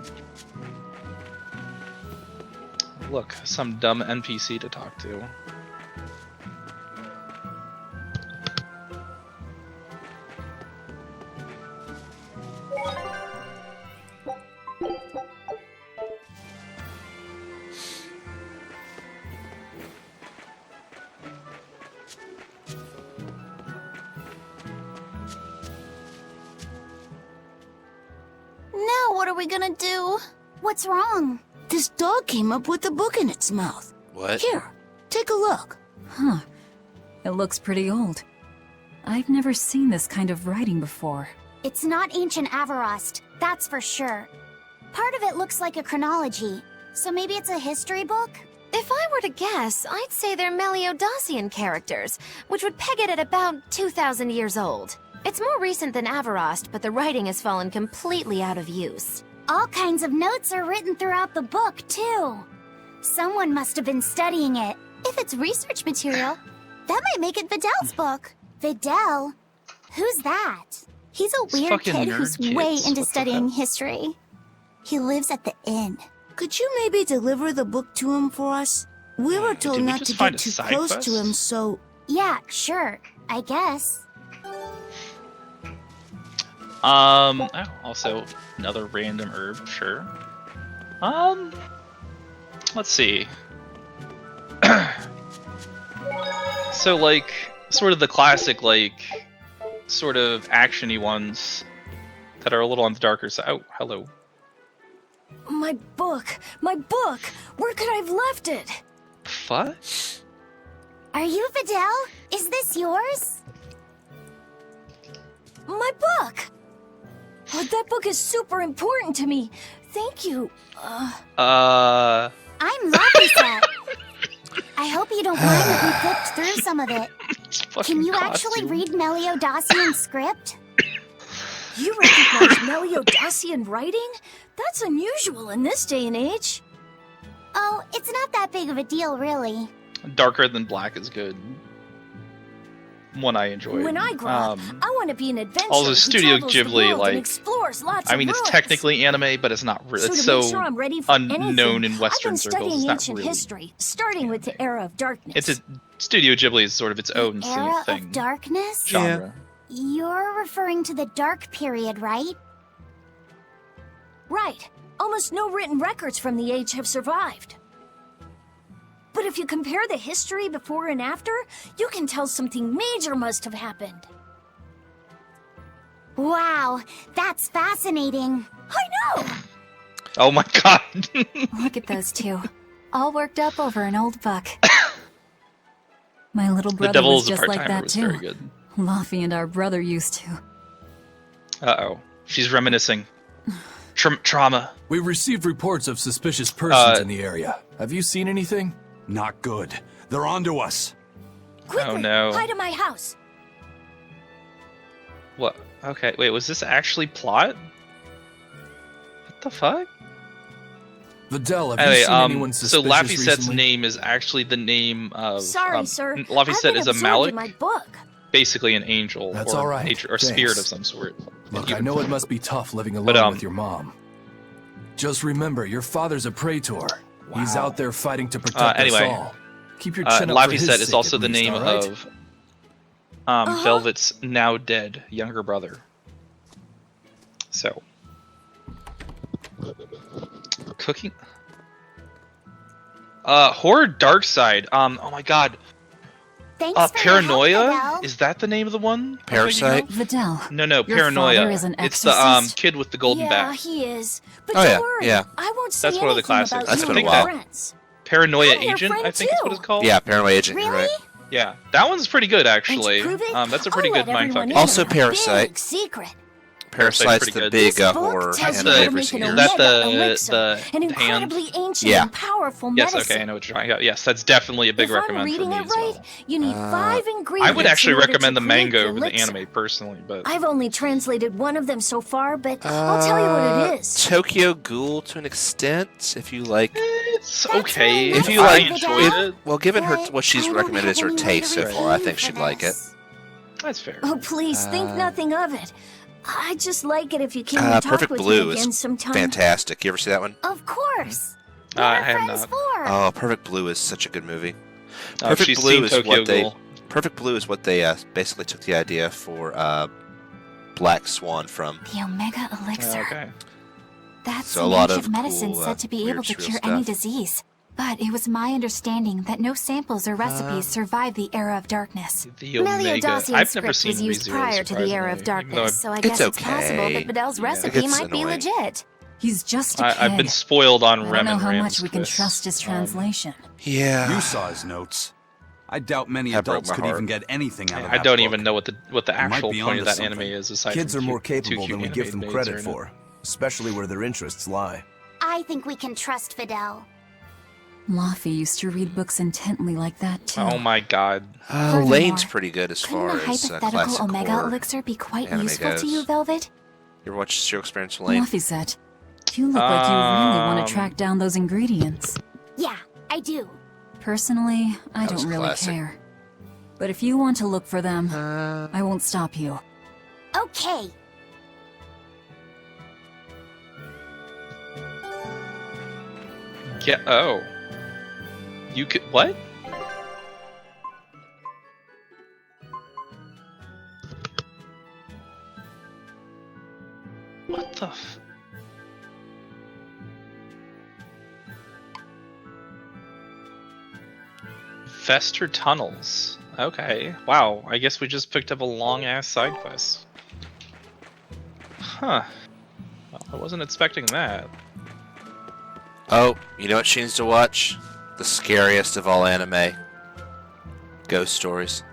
Look, some dumb NPC to talk to. Now what are we gonna do? What's wrong? This dog came up with a book in its mouth. What? Here, take a look. Huh. It looks pretty old. I've never seen this kind of writing before. It's not ancient Avarost, that's for sure. Part of it looks like a chronology, so maybe it's a history book? If I were to guess, I'd say they're Meliodacian characters, which would peg it at about 2,000 years old. It's more recent than Avarost, but the writing has fallen completely out of use. All kinds of notes are written throughout the book, too. Someone must have been studying it. If it's research material, that might make it Videl's book. Videl? Who's that? He's a weird fucking kid nerd who's kids. way What into the studying hell? history. He lives at the inn. Could you maybe deliver the book to him for us? We were told Did we not just to find get a too side close quest? to him, so... Yeah, sure. I guess. Oh, also another random herb, sure. Let's see. So, like, sort of the classic, like, sort of action-y ones that are a little on the darker side. Oh, hello. My book! My book! Where could I have left it? What? Are you Videl? Is this yours? My book! Oh, that book is super important to me. Thank you. I'm Laphicet. I hope you don't mind that we flipped through some of it. Can you actually read Meliodacian script? You recognize Meliodacian writing? That's unusual in this day and age. Oh, it's not that big of a deal, really. Darker Than Black is good. One I enjoyed. When I grow up, I want to be an adventurer also who Studio travels the Ghibli, world like, and explores lots I of mean, it's ruins. technically anime, but it's not really. So It's to make so sure I'm ready for unknown anything, in Western I've been circles. studying It's not ancient really. history, starting with the era of darkness. It's a Studio Ghibli is sort of its own Era thing. of Darkness? Genre. You're referring to the Dark Period, right? Right. Almost no written records from the age have survived. But if you compare the history before and after, you can tell something major must have happened. Wow, that's fascinating. I know! Oh my god. Look at those two. All worked up over an old book. My little The brother Devil was is a just like Part-Timer that was too. very good. Luffy and our brother used to. Uh-oh. She's reminiscing. Trauma. We received reports of suspicious persons in the area. Have you seen anything? Not good. They're onto us. Quickly, Oh no. hide in my house. What? Okay, wait, was this actually plot? What the fuck? Videl, have Anyway, you seen anyone so suspicious Laphicet's recently? name is actually the name of... Sorry, sir. Laphicet I've been is a absorbed Malik, in my book. basically an angel That's or all right. nature or Thanks. spirit of some sort. Look, I know it must be tough living alone But, with your mom. Just remember, your father's a praetor. He's out there fighting to protect anyway, us all. Keep your chin up for his Laphicet is sake, also at the least, name all right? of Velvet's now dead younger brother. So, cooking. Horror Dark Side. Oh my god. Thanks for your help, Paranoia? Videl. Is that the name of the one? Parasite? Videl. No, no, Your Paranoia. father is an It's the exorcist? kid with the golden Yeah, back. he is. But Oh, don't yeah, worry. yeah. I won't say That's one of the anything classics. about That's you been a and while. your friends. Paranoia I'm your Agent, friend I think is what too. it's called. Yeah, Paranoia Agent, you're Really? right. Yeah, that one's pretty good actually. And to prove it, That's a I'll pretty let good everyone mindfuck. in Also on a Parasite. big secret. Parasite's pretty the good. big This book horror tells anime you how to I've make seen. an Is that omega the- elixir, the an hand? incredibly ancient Yeah. and powerful Yes, medicine. okay, I know what you're talking about. Yes, that's definitely a big if I'm recommend for reading me it as right, well. you need 5 ingredients. I would actually in order recommend to the create manga over the elixir. anime personally, but I've only translated one of them so far, but I'll tell you what it is. Tokyo Ghoul to an extent, if you like. it's That's okay. really If you I like- enjoyed it. Well, given her But what she's I don't recommended as have her any way taste to so repay far, I you think for she'd like it. this. That's fair. Oh, please think nothing of it. I'd just like it if you came and talk Perfect with Blue me again is sometime. fantastic. You ever see that one? Of course. What I are have friends not. for? Oh, Perfect Blue is such a good movie. Oh, Perfect she's Blue seen is Tokyo what they. Ghoul. Perfect Blue is what they basically took the idea for Black Swan from. The Omega Elixir. Okay. That's So a an lot ancient of medicine cool, said to be weird, able to surreal cure any stuff. disease. But it was my understanding that no samples or recipes survived the era of darkness. The Omega. Meliodacian I've never script seen was used ReZero, prior to the era of surprisingly, even though darkness, so I It's guess it's possible okay. that Videl's Yeah. recipe It gets might be annoying. legit. He's just a kid. I've been spoiled on I Rem don't know and how Ram's much we can twists. trust his translation. Yeah. You saw his notes. I doubt many That broke adults my could heart. even get anything out of I that don't book. even know what the actual be point of onto that anime something. is. Aside Kids are from more cute- two capable cute than we give them animated maids credit are in it. for, especially where their interests lie. I think we can trust Videl. Laffy used to read books intently like that, too. Oh my god. Lane's pretty good as Couldn't far the as hypothetical classic Omega horror elixir be quite anime useful goes. to you, Velvet? You ever watch Serial Experience with Lane? Laffy said, you look like you really want to track down those ingredients. Yeah, I do. Personally, I That was don't really classic. care. But if you want to look for them, I won't stop you. Okay. Yeah. Oh. You could. What? What the f. Fester Tunnels. Okay. Wow. I guess we just picked up a long ass side quest. Huh. Well, I wasn't expecting that. Oh, you know what she needs to watch? The scariest of all anime. Ghost stories.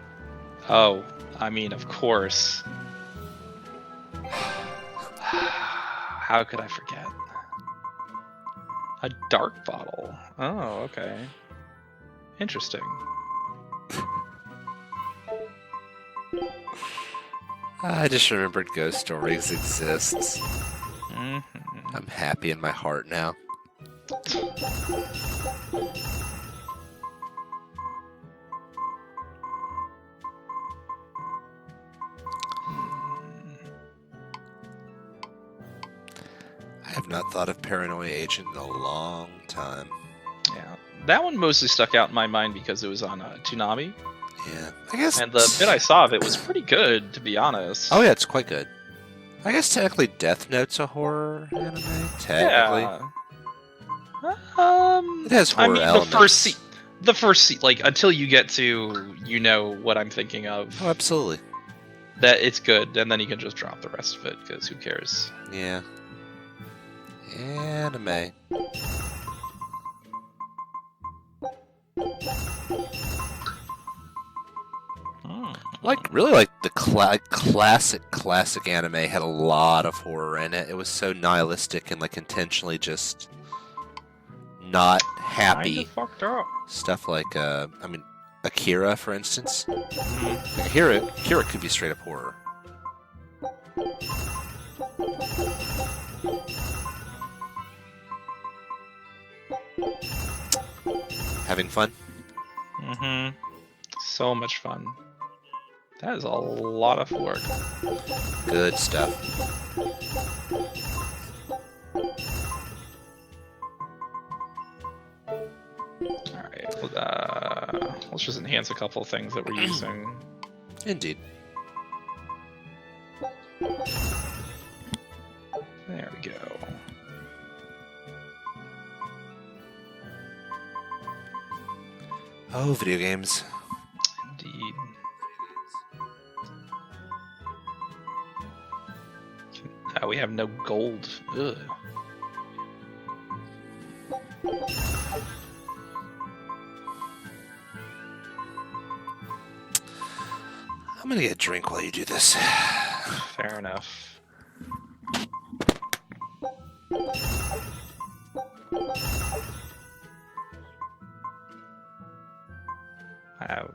Oh, I mean, of course. How could I forget? A dark bottle. Oh, okay. Interesting. I just remembered ghost stories exists. Mm-hmm. I'm happy in my heart now. I have not thought of Paranoia Agent in a long time. Yeah, that one mostly stuck out in my mind because it was on Toonami. Yeah, I guess. And the bit I saw of it was pretty good, to be honest. Oh yeah, it's quite good. I guess technically Death Note's a horror anime. Technically, Yeah. it has horror elements. the first scene, like until you get to, you know what I'm thinking of. Oh, absolutely. That it's good, and then you can just drop the rest of it because who cares? Yeah. Anime. Really like the classic anime had a lot of horror in it. It was so nihilistic and like intentionally just not happy. Kinda fucked up. Stuff like I mean Akira, for instance. Akira could be straight up horror. Having fun? Mm-hmm. So much fun. That is a lot of work. Good stuff. Alright, let's just enhance a couple of things that we're using. Indeed. There we go. Oh, video games. Indeed. We have no gold. Ugh. I'm gonna get a drink while you do this. Fair enough. Wow,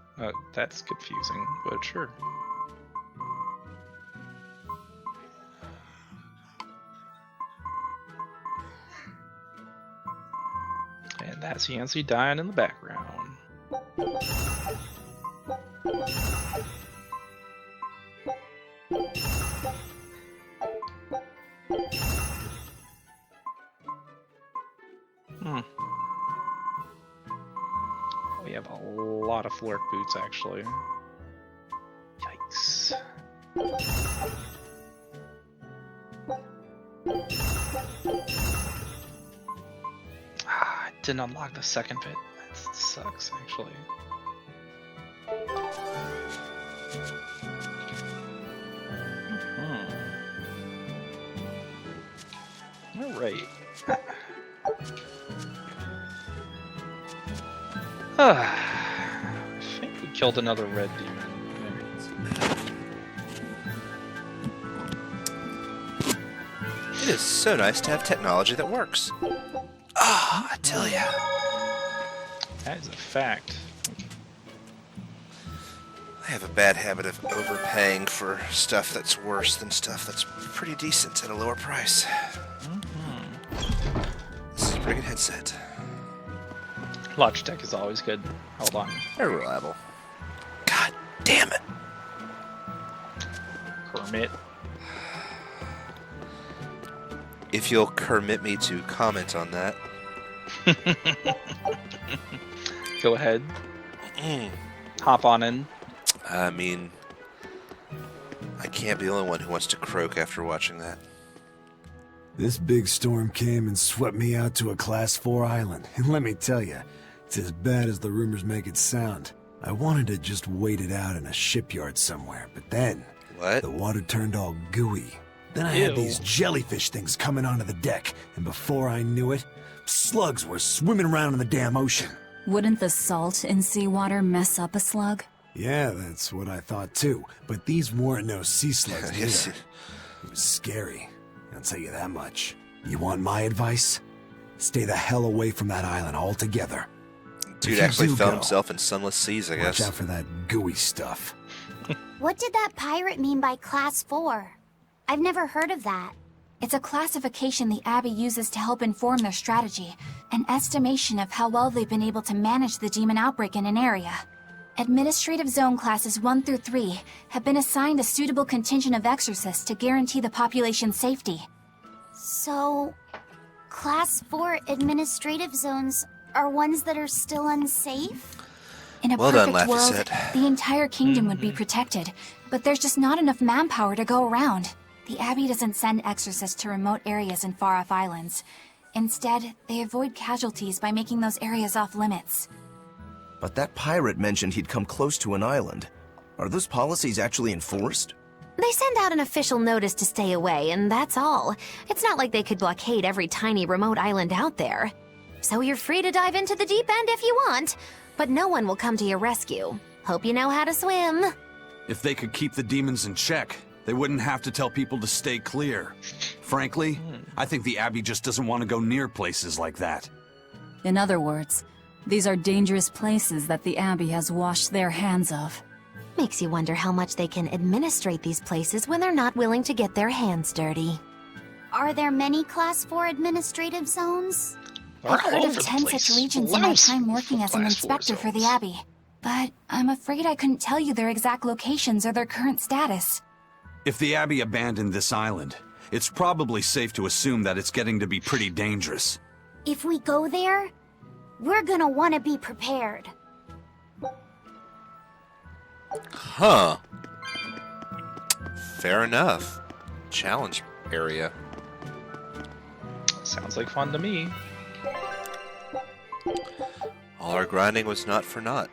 that's confusing, but sure. And that's Yancy dying in the background. We have a lot of Flurk boots, actually. Yikes. I didn't unlock the second bit. That sucks, actually. Alright. I think we killed another red demon. It is so nice to have technology that works. Ah, I tell ya. That is a fact. I have a bad habit of overpaying for stuff that's worse than stuff that's pretty decent at a lower price. This is a pretty good headset. Logitech is always good. Hold on. Very reliable. God damn it. Kermit. If you'll permit me to comment on that. Go ahead. Hop on in. I mean, I can't be the only one who wants to croak after watching that. This big storm came and swept me out to a Class 4 island. And let me tell you, it's as bad as the rumors make it sound. I wanted to just wait it out in a shipyard somewhere, but then the water turned all gooey. Then I had these jellyfish things coming onto the deck, and before I knew it, slugs were swimming around in the damn ocean. Wouldn't the salt in seawater mess up a slug? Yeah, that's what I thought too, but these weren't no sea slugs Yes. either. It was scary, I'll tell you that much. You want my advice? Stay the hell away from that island altogether. Dude actually found himself in sunless seas, I guess. Watch out for that gooey stuff. What did that pirate mean by Class 4? I've never heard of that. It's a classification the Abbey uses to help inform their strategy, an estimation of how well they've been able to manage the demon outbreak in an area. Administrative Zone Classes 1 through 3 have been assigned a suitable contingent of exorcists to guarantee the population's safety. So, Class 4 administrative zones are ones that are still unsafe? In a Well done, perfect world, Laphicet. the entire kingdom would be protected, but there's just not enough manpower to go around. The Abbey doesn't send exorcists to remote areas and far-off islands. Instead, they avoid casualties by making those areas off-limits. But that pirate mentioned he'd come close to an island. Are those policies actually enforced? They send out an official notice to stay away, and that's all. It's not like they could blockade every tiny remote island out there. So you're free to dive into the deep end if you want, but no one will come to your rescue. Hope you know how to swim. If they could keep the demons in check, they wouldn't have to tell people to stay clear. Frankly, I think the Abbey just doesn't want to go near places like that. In other words, these are dangerous places that the Abbey has washed their hands of. Makes you wonder how much they can administrate these places when they're not willing to get their hands dirty. Are there many Class 4 administrative zones? I've heard of 10 such regions in my time working as an inspector for the Abbey. But I'm afraid I couldn't tell you their exact locations or their current status. If the Abbey abandoned this island, it's probably safe to assume that it's getting to be pretty dangerous. If we go there, we're gonna want to be prepared. Huh. Fair enough. Challenge area. Sounds like fun to me. All our grinding was not for naught.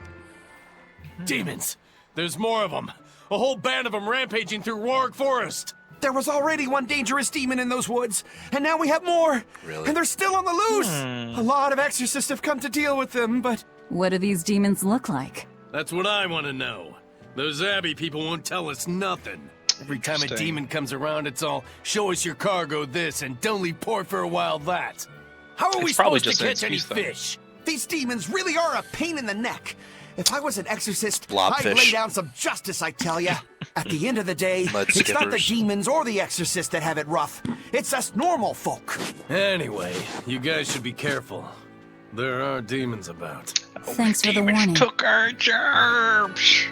Demons! There's more of them! A whole band of them rampaging through Roark Forest! There was already one dangerous demon in those woods, and now we have more! Really? And they're still on the loose! A lot of exorcists have come to deal with them, but... What do these demons look like? That's what I want to know. Those Abbey people won't tell us nothing. Every time a Interesting. demon comes around, it's all, show us your cargo this, and don't leave port for a while that. How are we It's probably supposed to just an catch any excuse, though. fish? These demons really are a pain in the neck. If I was an exorcist, I'd Blobfish. lay down some justice, I tell ya. At the end of the day, Mud it's not the skippers. demons or the exorcists that have it rough. It's us normal folk. Anyway, you guys should be careful. There are demons about. Thanks for the Demons warning. took our jobs.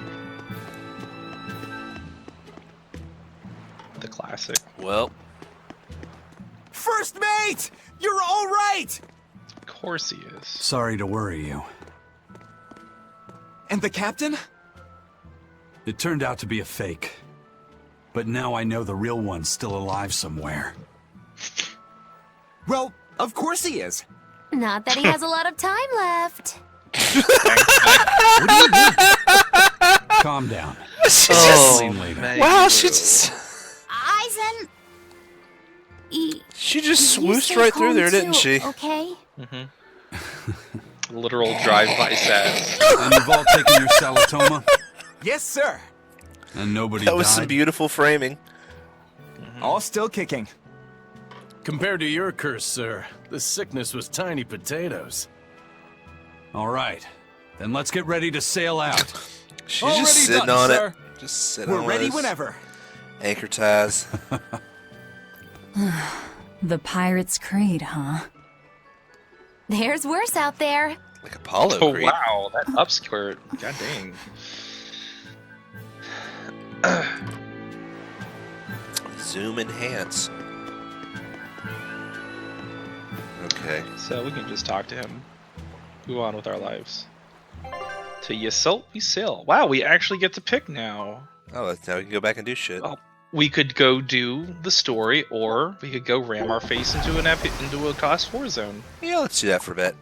The classic. Well, First mate! You're all right! Of course he is. Sorry to worry you. And the captain? It turned out to be a fake. But now I know the real one's still alive somewhere. Well, of course he is. Not that he has a lot of time left. Calm down. oh, later. man. Wow, she just Eisen... she just you swooshed stay right through calm there, too, didn't she? Okay? Literal drive-by sass. And you've all taken your salatoma? Yes, sir. And nobody That was died? some beautiful framing. All still kicking. Compared to your curse, sir, the sickness was tiny potatoes. All right, then let's get ready to sail out. She's Already just sitting done, on sir. it. Just sitting We're on ready this. whenever. Anchor ties. The Pirate's Creed, huh? There's worse out there. Like Apollo Oh Creed. wow, that upskirt. God dang. Zoom enhance. Okay. So we can just talk to him. Move on with our lives. To Yasult we sail. Wow, we actually get to pick now. Oh, now we can go back and do shit. Well, we could go do the story, or we could go ram our face into a Class 4 zone. Yeah, let's do that for a bit.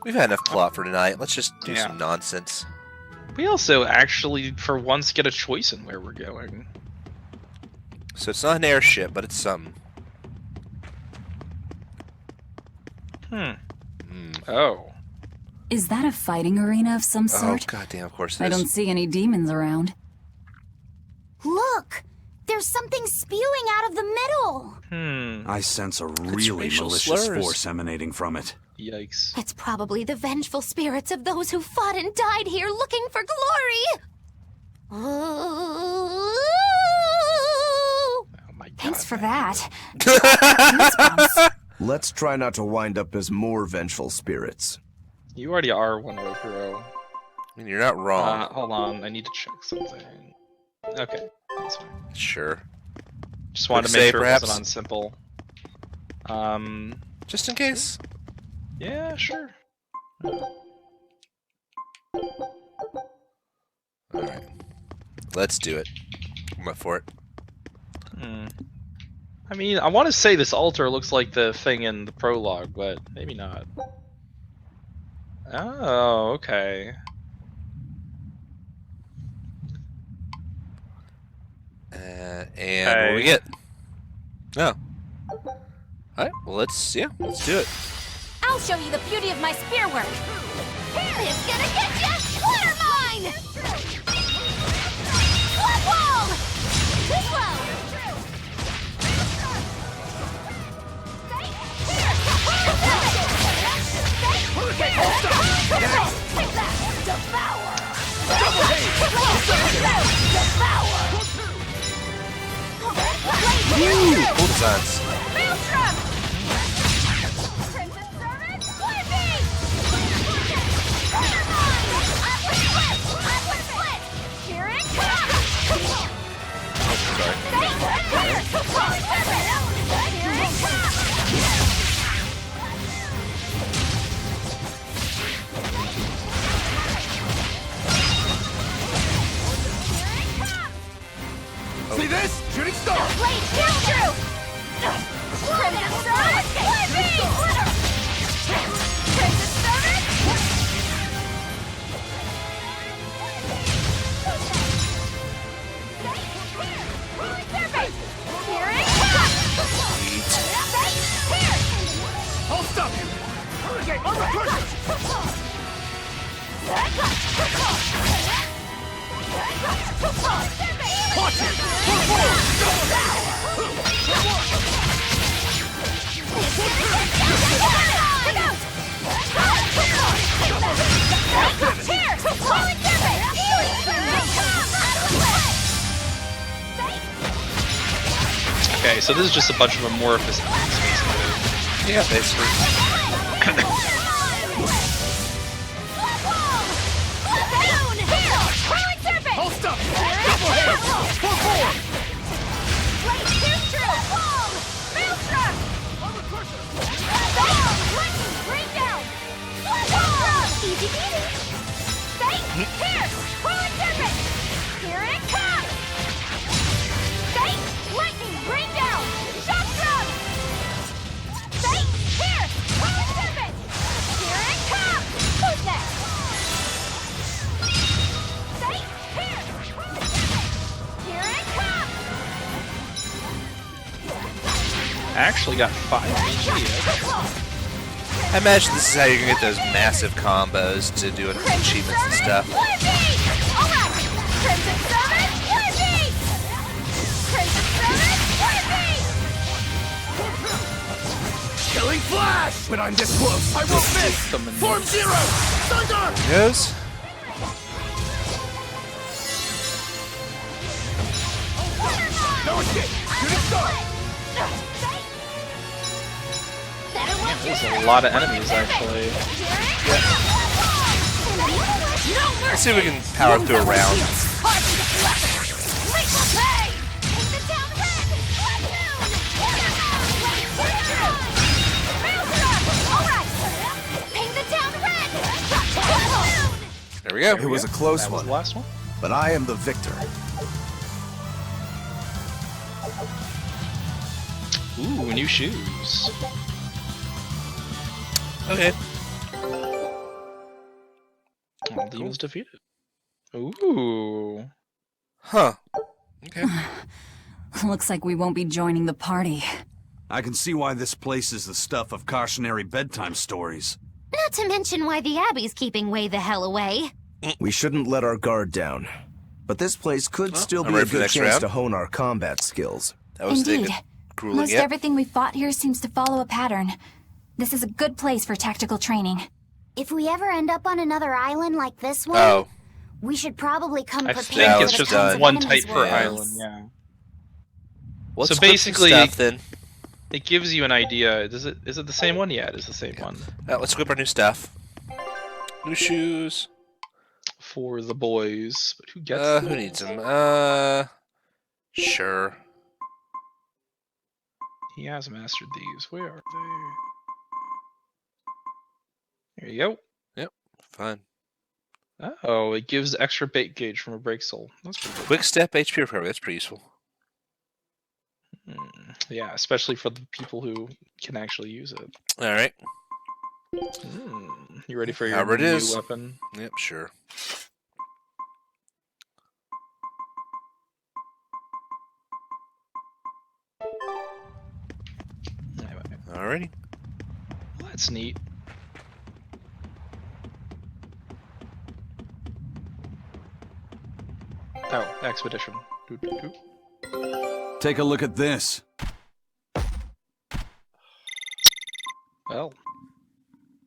We've had enough plot for tonight. Let's just do some nonsense. We also actually, for once, get a choice in where we're going. So it's not an airship, but it's something. Oh. Is that a fighting arena of some sort? Oh, goddamn, of course it I is. don't see any demons around. Look! There's something spewing out of the middle! I sense a really racial malicious slurs. force emanating from it. Yikes. It's probably the vengeful spirits of those who fought and died here looking for glory! Oh my god. Thanks for that. Let's try not to wind up as more vengeful spirits. You already are one Rokuro. I mean, you're not wrong. Hold on, I need to check something. Okay, that's fine. Sure. Just wanted to Quick make save, sure perhaps? it wasn't on simple. Just in case. Yeah, sure. Alright. Let's do it. I'm up for it. I mean, I want to say this altar looks like the thing in the prologue, but maybe not. Oh, okay. And what do we get? Oh. Alright, well let's do it. I'll show you the beauty of my spear work. It's gonna get you! Water mine! Blood wall! Too slow! Take that! Devour! Cool designs. Maelstrom! Crimson Servant, Flippy! Upward split! Here it comes! Here it comes! See this? Shooting star! Blade Steel Troop! Crimson Servant, Flippy! Crimson Servant! Here it comes! Here! I'll stop you! Hurricane, armor pressure! Watch it! Okay, so this is just a bunch of amorphous elements, basically. Yeah, basically. I'll stop you! Double hit! 4-4! Easy peasy! Stay! Here! Rolling Serpent! Here it comes! Stay! Lightning! Rain down! Shock drum! Stay! Here! Rolling Serpent! Here it comes! Who's next? Stay! Here! Rolling Serpent! Here it comes! I actually got 5 HP. I imagine this is how you're gonna get those massive combos to do achievements and stuff. Alright! Crimson Summon! Flippy! Crimson Summon! Flippy! Killing flash! When I'm this close, I won't miss! Form 0! Thunder! Goes. No escape! Shooting star! There's a lot of enemies, actually. Let's see if we can power through a round. There we go. It was a close That was one. the last one. But I am the victor. Ooh, new shoes. Okay. All demons defeated. Ooh. Huh. Okay. Looks like we won't be joining the party. I can see why this place is the stuff of cautionary bedtime stories. Not to mention why the Abbey's keeping way the hell away. We shouldn't let our guard down. But this place could still I'm be a ready for the good next chance round. to hone our combat skills. That was Indeed. grueling. Most Yep. everything we fought here seems to follow a pattern. This is a good place for tactical training. If we ever end up on another island like this one, Oh. we should probably come I prepared think for it's the just kinds of one enemies type per we'll island, face. yeah. Let's So equip some basically- stuff, then. It gives you an idea. Is it the same one? Yeah, it is the same one. Let's equip our new stuff. New shoes. For the boys. But who gets Who them? needs them? Sure. He has mastered these. Where are they? There you go. Yep. Fine. Oh, it gives extra bait gauge from a break soul. That's pretty good. Quick step HP recovery. That's pretty useful. Yeah, especially for the people who can actually use it. All right. You ready for your However it new is. weapon? Yep. Sure. Alrighty. Well, that's neat. Oh, expedition. Doo, doo, doo. Take a look at this. Well,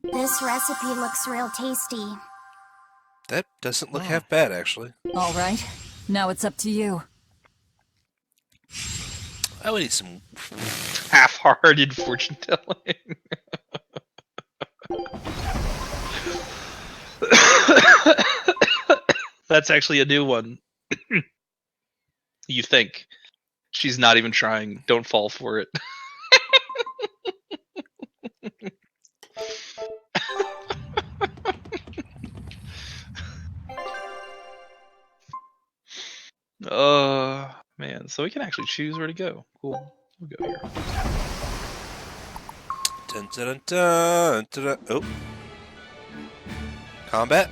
This recipe looks real tasty. That doesn't look half bad, actually. All right. Now it's up to you. I would need some. half-hearted fortune telling. That's actually a new one. You think. She's not even trying. Don't fall for it. Man. So we can actually choose where to go. Cool. We'll go here. Dun, dun, dun, dun, dun. Oh. Combat?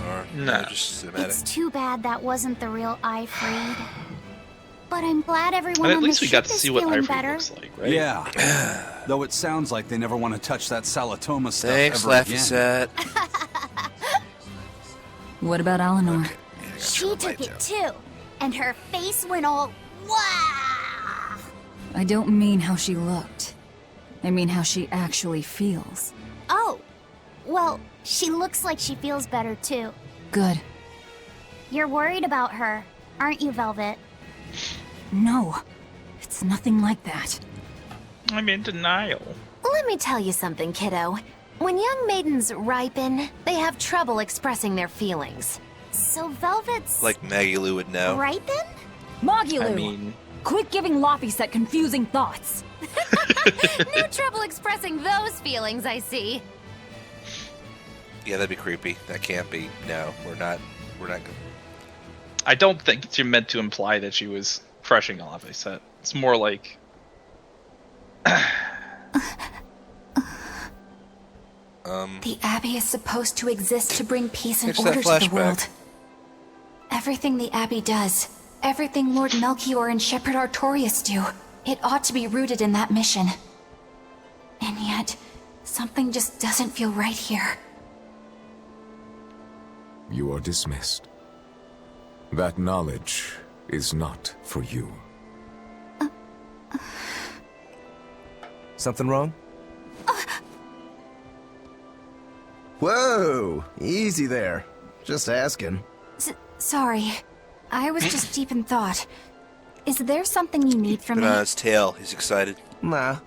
Or No. just It's cinematic? too bad that wasn't the real Ifreed. But I'm glad everyone But at on least the we ship got to is see what feeling Ifreed better. looks like, right? Yeah. Though it sounds like they never want to touch that Salatoma stuff Thanks, ever Laffy again. Set. What about Eleanor? She took it too, and her face went all wow. I don't mean how she looked. I mean how she actually feels. Oh, well, she looks like she feels better too. Good. You're worried about her, aren't you, Velvet? No. It's nothing like that. I'm in denial. Let me tell you something, kiddo. When young maidens ripen, they have trouble expressing their feelings. So Velvet's Like Maggie Lou would know. ripen? Mogulu! I mean, Quit giving Laffy Set confusing thoughts. No trouble expressing those feelings, I see. Yeah, that'd be creepy. That can't be. No, we're not. We're not. I don't think she meant to imply that she was crushing off a set. It's more like The Abbey is supposed to exist to bring peace and Catch that order to the flashback. world. Everything the Abbey does, everything Lord Melchior and Shepherd Artorius do, it ought to be rooted in that mission. And yet, something just doesn't feel right here. You are dismissed. That knowledge is not for you. Something wrong? Whoa, easy there. Just asking. Sorry. I was just deep in thought. Is there something you need from Put me? on his tail. He's excited. Nah,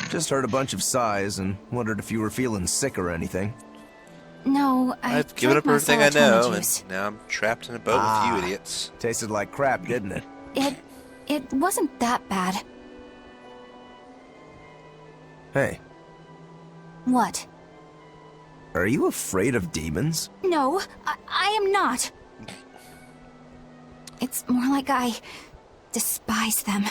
just heard a bunch of sighs and wondered if you were feeling sick or anything. No, I've given up drank my everything I know, serotonin and juice. now I'm trapped in a boat with you idiots. Tasted like crap, didn't it? It wasn't that bad. Hey, What? are you afraid of demons? No, I am not. It's more like I despise them.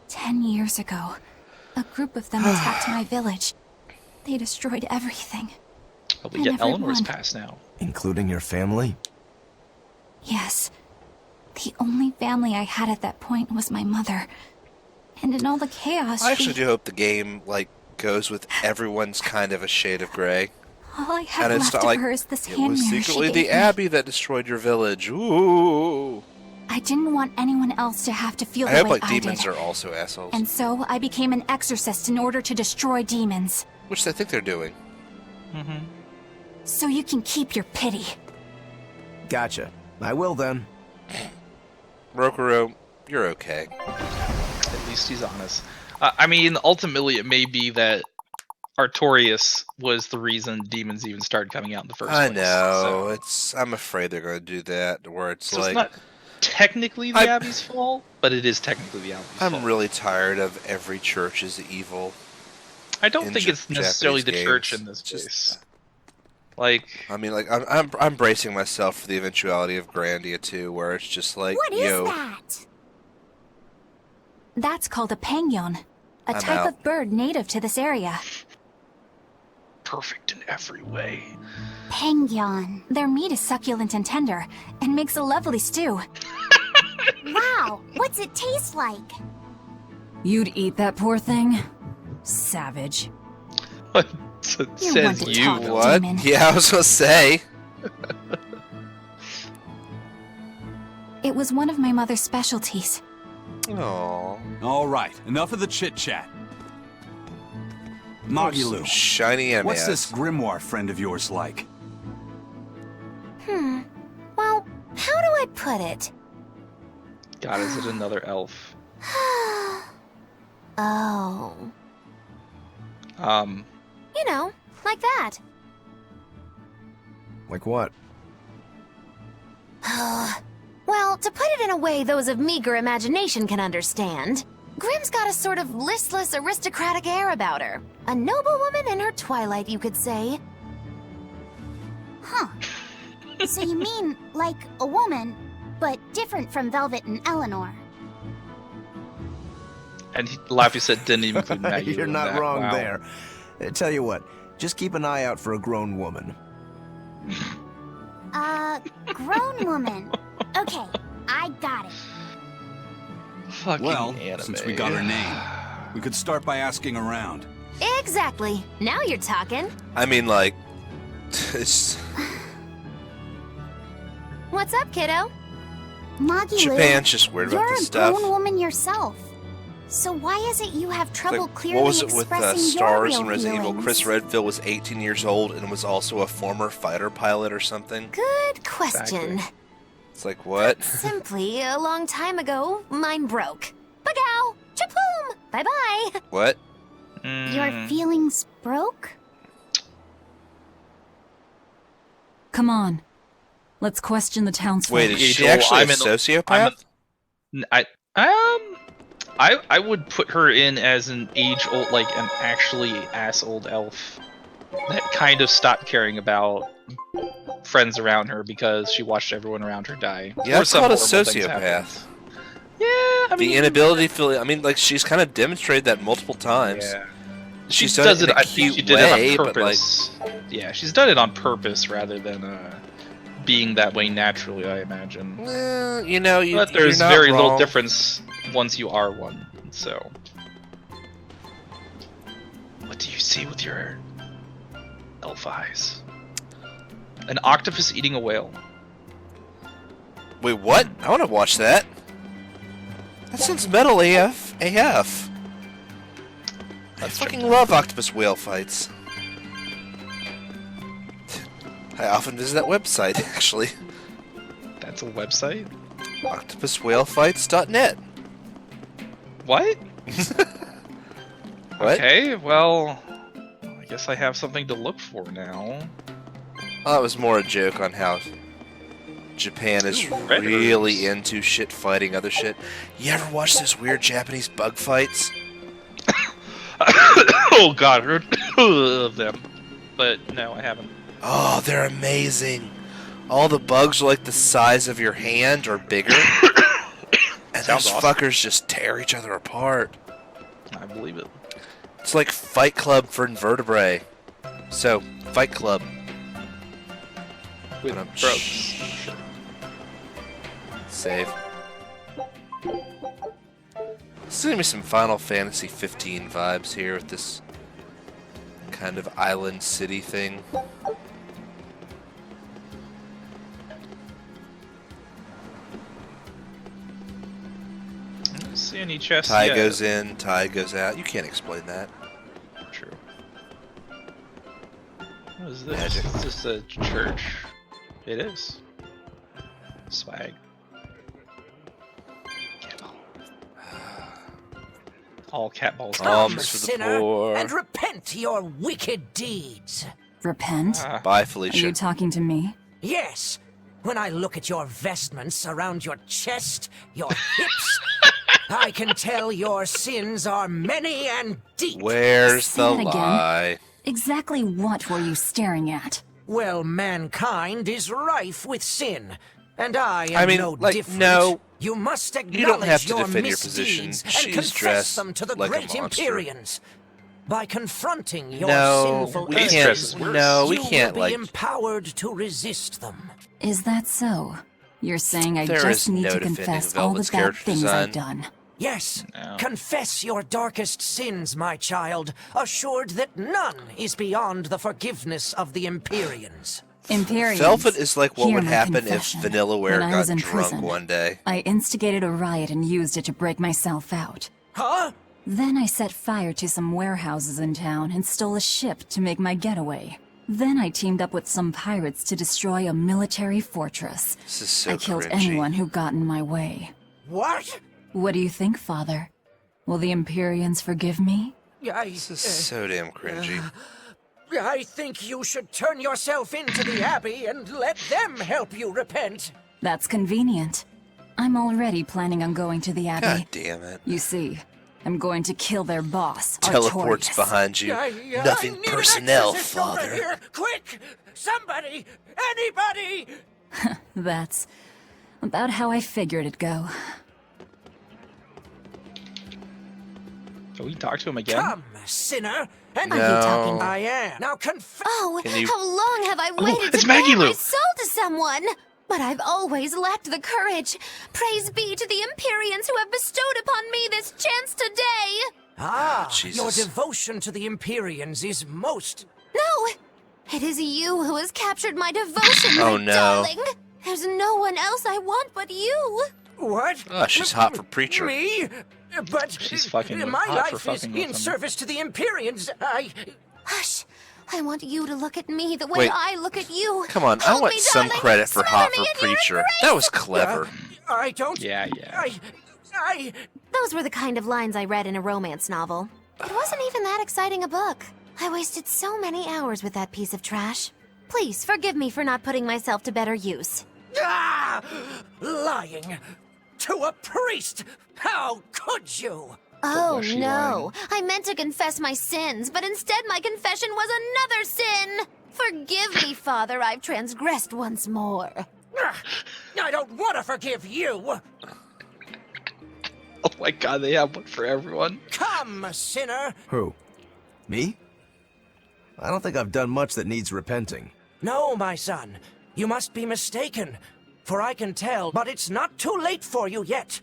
10 years ago, a group of them attacked my village. They destroyed everything. Oh, but yet Eleanor's everyone. passed now. Including your family? Yes. The only family I had at that point was my mother. And in all the chaos, I actually do hope the game goes with everyone's kind of a shade of gray. all I have And it's left not of like her is this it hand was mirror secretly she the gave me. Abbey that destroyed your village. Ooh. I didn't want anyone else to have to feel I the hope way I demons did. are also assholes, And so I became an exorcist in order to destroy demons. which I think they're doing. So you can keep your pity. Gotcha. I will then. Rokuro, you're okay. At least he's honest. I mean, ultimately, it may be that Artorias was the reason demons even started coming out in the first I place. know. So, I'm afraid they're going to do that, where it's so like it's not technically the Abbey's fault, but it is technically the Abbey's fault. I'm really tired of every church is evil. I don't think it's necessarily the Japanese church games. in this Just- case. Like, I mean, I'm bracing myself for the eventuality of Grandia too, where it's just like, What is yo, that? That's called a pangyon, a I'm type out. of bird native to this area. perfect in every way. Pangyon. Their meat is succulent and tender, and makes a lovely stew. Wow, what's it taste like? You'd eat that poor thing? Savage. It You says want to you. talk, what? demon. Yeah, I was gonna say. It was one of my mother's specialties. Aww. All right, enough of the chit-chat. Some Magilu, shiny anime. what's this grimoire friend of yours like? Well, how do I put it? God, is it another elf? Oh. You know, like that. Like what? Well, to put it in a way those of meager imagination can understand, Grimm's got a sort of listless, aristocratic air about her. A noble woman in her twilight, you could say. Huh. So you mean like a woman, but different from Velvet and Eleanor. And Laffy said didn't even include Maggie. You're in not that. wrong Wow. there. Tell you what, just keep an eye out for a grown woman. Grown woman. Okay, I got it. Fucking Well, anime. since we got her name, we could start by asking around. Exactly. Now you're talking. I mean, like, it's What's up, kiddo? Magilu, Japan's just weird about you're this a stuff. grown woman yourself. So why is it you have trouble Like, clearly what was it with expressing your Stars real and Resident Evil? feelings? Chris Redfield was 18 years old and was also a former fighter pilot or something. Good question. Exactly. It's like, what? Simply, a long time ago, mine broke. Bagow! Chapoom! Bye-bye! What? Your feelings broke? Come on. Let's question the townsfolk. Wait, is she Joel, actually I'm a in the- sociopath? I would put her in as an age-old, like an actually ass-old elf that kind of stopped caring about friends around her because she watched everyone around her die. Yeah, Or that's some called a horrible things sociopath. happened. Yeah, I mean, The inability to feel. I mean, like, she's kind of demonstrated that multiple times. Yeah. She's She done does it in a I think cute she did way, it on but like, purpose. Yeah, she's done it on purpose rather than being that way naturally, I imagine. you know, But there's you're not very little wrong. difference once you are one. So, what do you see with your elf eyes? An octopus eating a whale. Wait, what? I want to watch that. That sounds metal AF. I fucking love octopus whale fights. I often visit that website, actually. That's a website? Octopuswhalefights.net. What? What? Okay, well, I guess I have something to look for now. Well, that was more a joke on how Japan is really into shit fighting other shit. You ever watch those weird Japanese bug fights? Oh god, I heard of them. But no, I haven't. Oh, they're amazing. All the bugs are like the size of your hand or bigger. And those fuckers just tear each other apart. I believe it. It's like Fight Club for invertebrate. So, Fight Club. With bugs. Save. This is gonna be some Final Fantasy 15 vibes here with this kind of island city thing. I don't see any chests Tie yet. goes in, tie goes out. You can't explain that. True. What is this? Is this a church? It is. Swag. All cat balls. Come, sinner, and repent your wicked deeds. Repent? Bye, Felicia. Are you talking to me? Yes. When I look at your vestments around your chest, your hips, I can tell your sins are many and deep. Where's Say the it again. lie? Exactly what were you staring at? Well, mankind is rife with sin, and I am no different. No. You must acknowledge You don't have to your defend your position. misdeeds and She's confess dressed them to the like a great monster. Empyreans. By confronting your No, sinful we urges, can't. No, we you can't. will be Like, empowered to resist them. Is that so? You're saying I There just is need no to defending confess all the Velvet's bad character things design. I've done? Yes, confess your darkest sins, my child, assured that none is beyond the forgiveness of the Empyreans. Imperials, Velvet is like what hear would my happen confession. if Vanillaware When I was got in drunk prison, one day. I instigated a riot and used it to break myself out. Huh? Then I set fire to some warehouses in town and stole a ship to make my getaway. Then I teamed up with some pirates to destroy a military fortress. This is so I killed cringy. anyone who got in my way. What? What do you think, Father? Will the Empyreans forgive me? This is so damn cringy. I think you should turn yourself into the Abbey and let them help you repent. That's convenient. I'm already planning on going to the Abbey. God damn it. You see, I'm going to kill their boss, Teleports Artorias. behind you. I Nothing need an personnel, exorcist over Father. here. Quick! Somebody! Anybody! That's about how I figured it'd go. Can we talk to him again? Come, sinner! And No. Are you talking- I am. Now confess. Oh, Can you- how long have I waited it's to Maggie bare my Lou. soul to someone? But I've always lacked the courage. Praise be to the Empyreans who have bestowed upon me this chance today. Ah, Jesus. your devotion to the Empyreans is most... No, it is you who has captured my devotion, Oh, my no. darling. There's no one else I want but you. What? Oh, she's hot for preacher. Me? But She's fucking my hot for life is fucking with in him. service to the Empyreans. Hush. I want you to look at me the way Wait. I look at you. Come on, I Hold want me, some darling. credit for Smother hot me for in your preacher. embrace. That was clever. I don't... Yeah. I... Those were the kind of lines I read in a romance novel. It wasn't even that exciting a book. I wasted so many hours with that piece of trash. Please forgive me for not putting myself to better use. Ah! Lying! To a priest! How could you? Oh was she no, I meant to confess my sins, but instead my confession was another sin! Forgive me, Father, I've transgressed once more. I don't want to forgive you! Oh my god, they have one for everyone. Come, sinner! Who? Me? I don't think I've done much that needs repenting. No, my son, you must be mistaken. For I can tell, but it's not too late for you yet.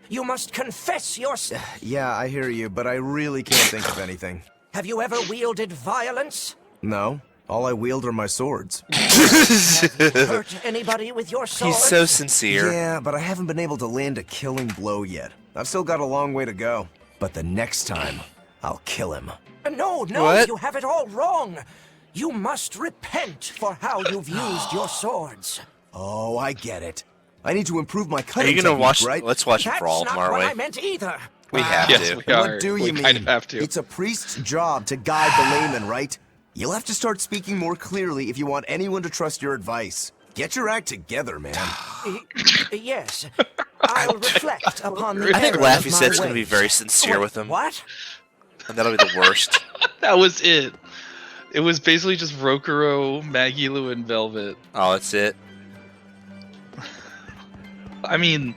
You must confess your... Yeah, I hear you, but I really can't think of anything. Have you ever wielded violence? No. All I wield are my swords. Hurt anybody with your sword? He's so sincere. Yeah, but I haven't been able to land a killing blow yet. I've still got a long way to go. But the next time, I'll kill him. No, What? you have it all wrong. You must repent for how you've used your swords. Oh, I get it. I need to improve my Are cutting you gonna technique, watch? right? Let's watch it for all of That's them, not aren't what we? I meant either. We have Yes, to. we are. What do We you mean? kind of have to. It's a priest's job to guide the layman, right? You'll have to start speaking more clearly if you want anyone to trust your advice. Get your act together, man. Yes. I'll reflect upon the I think error of Laffy my said's gonna be ways. very sincere with him, What? and that'll be the worst. That was it. It was basically just Rokuro, Magilu, and Velvet. Oh, that's it. I mean,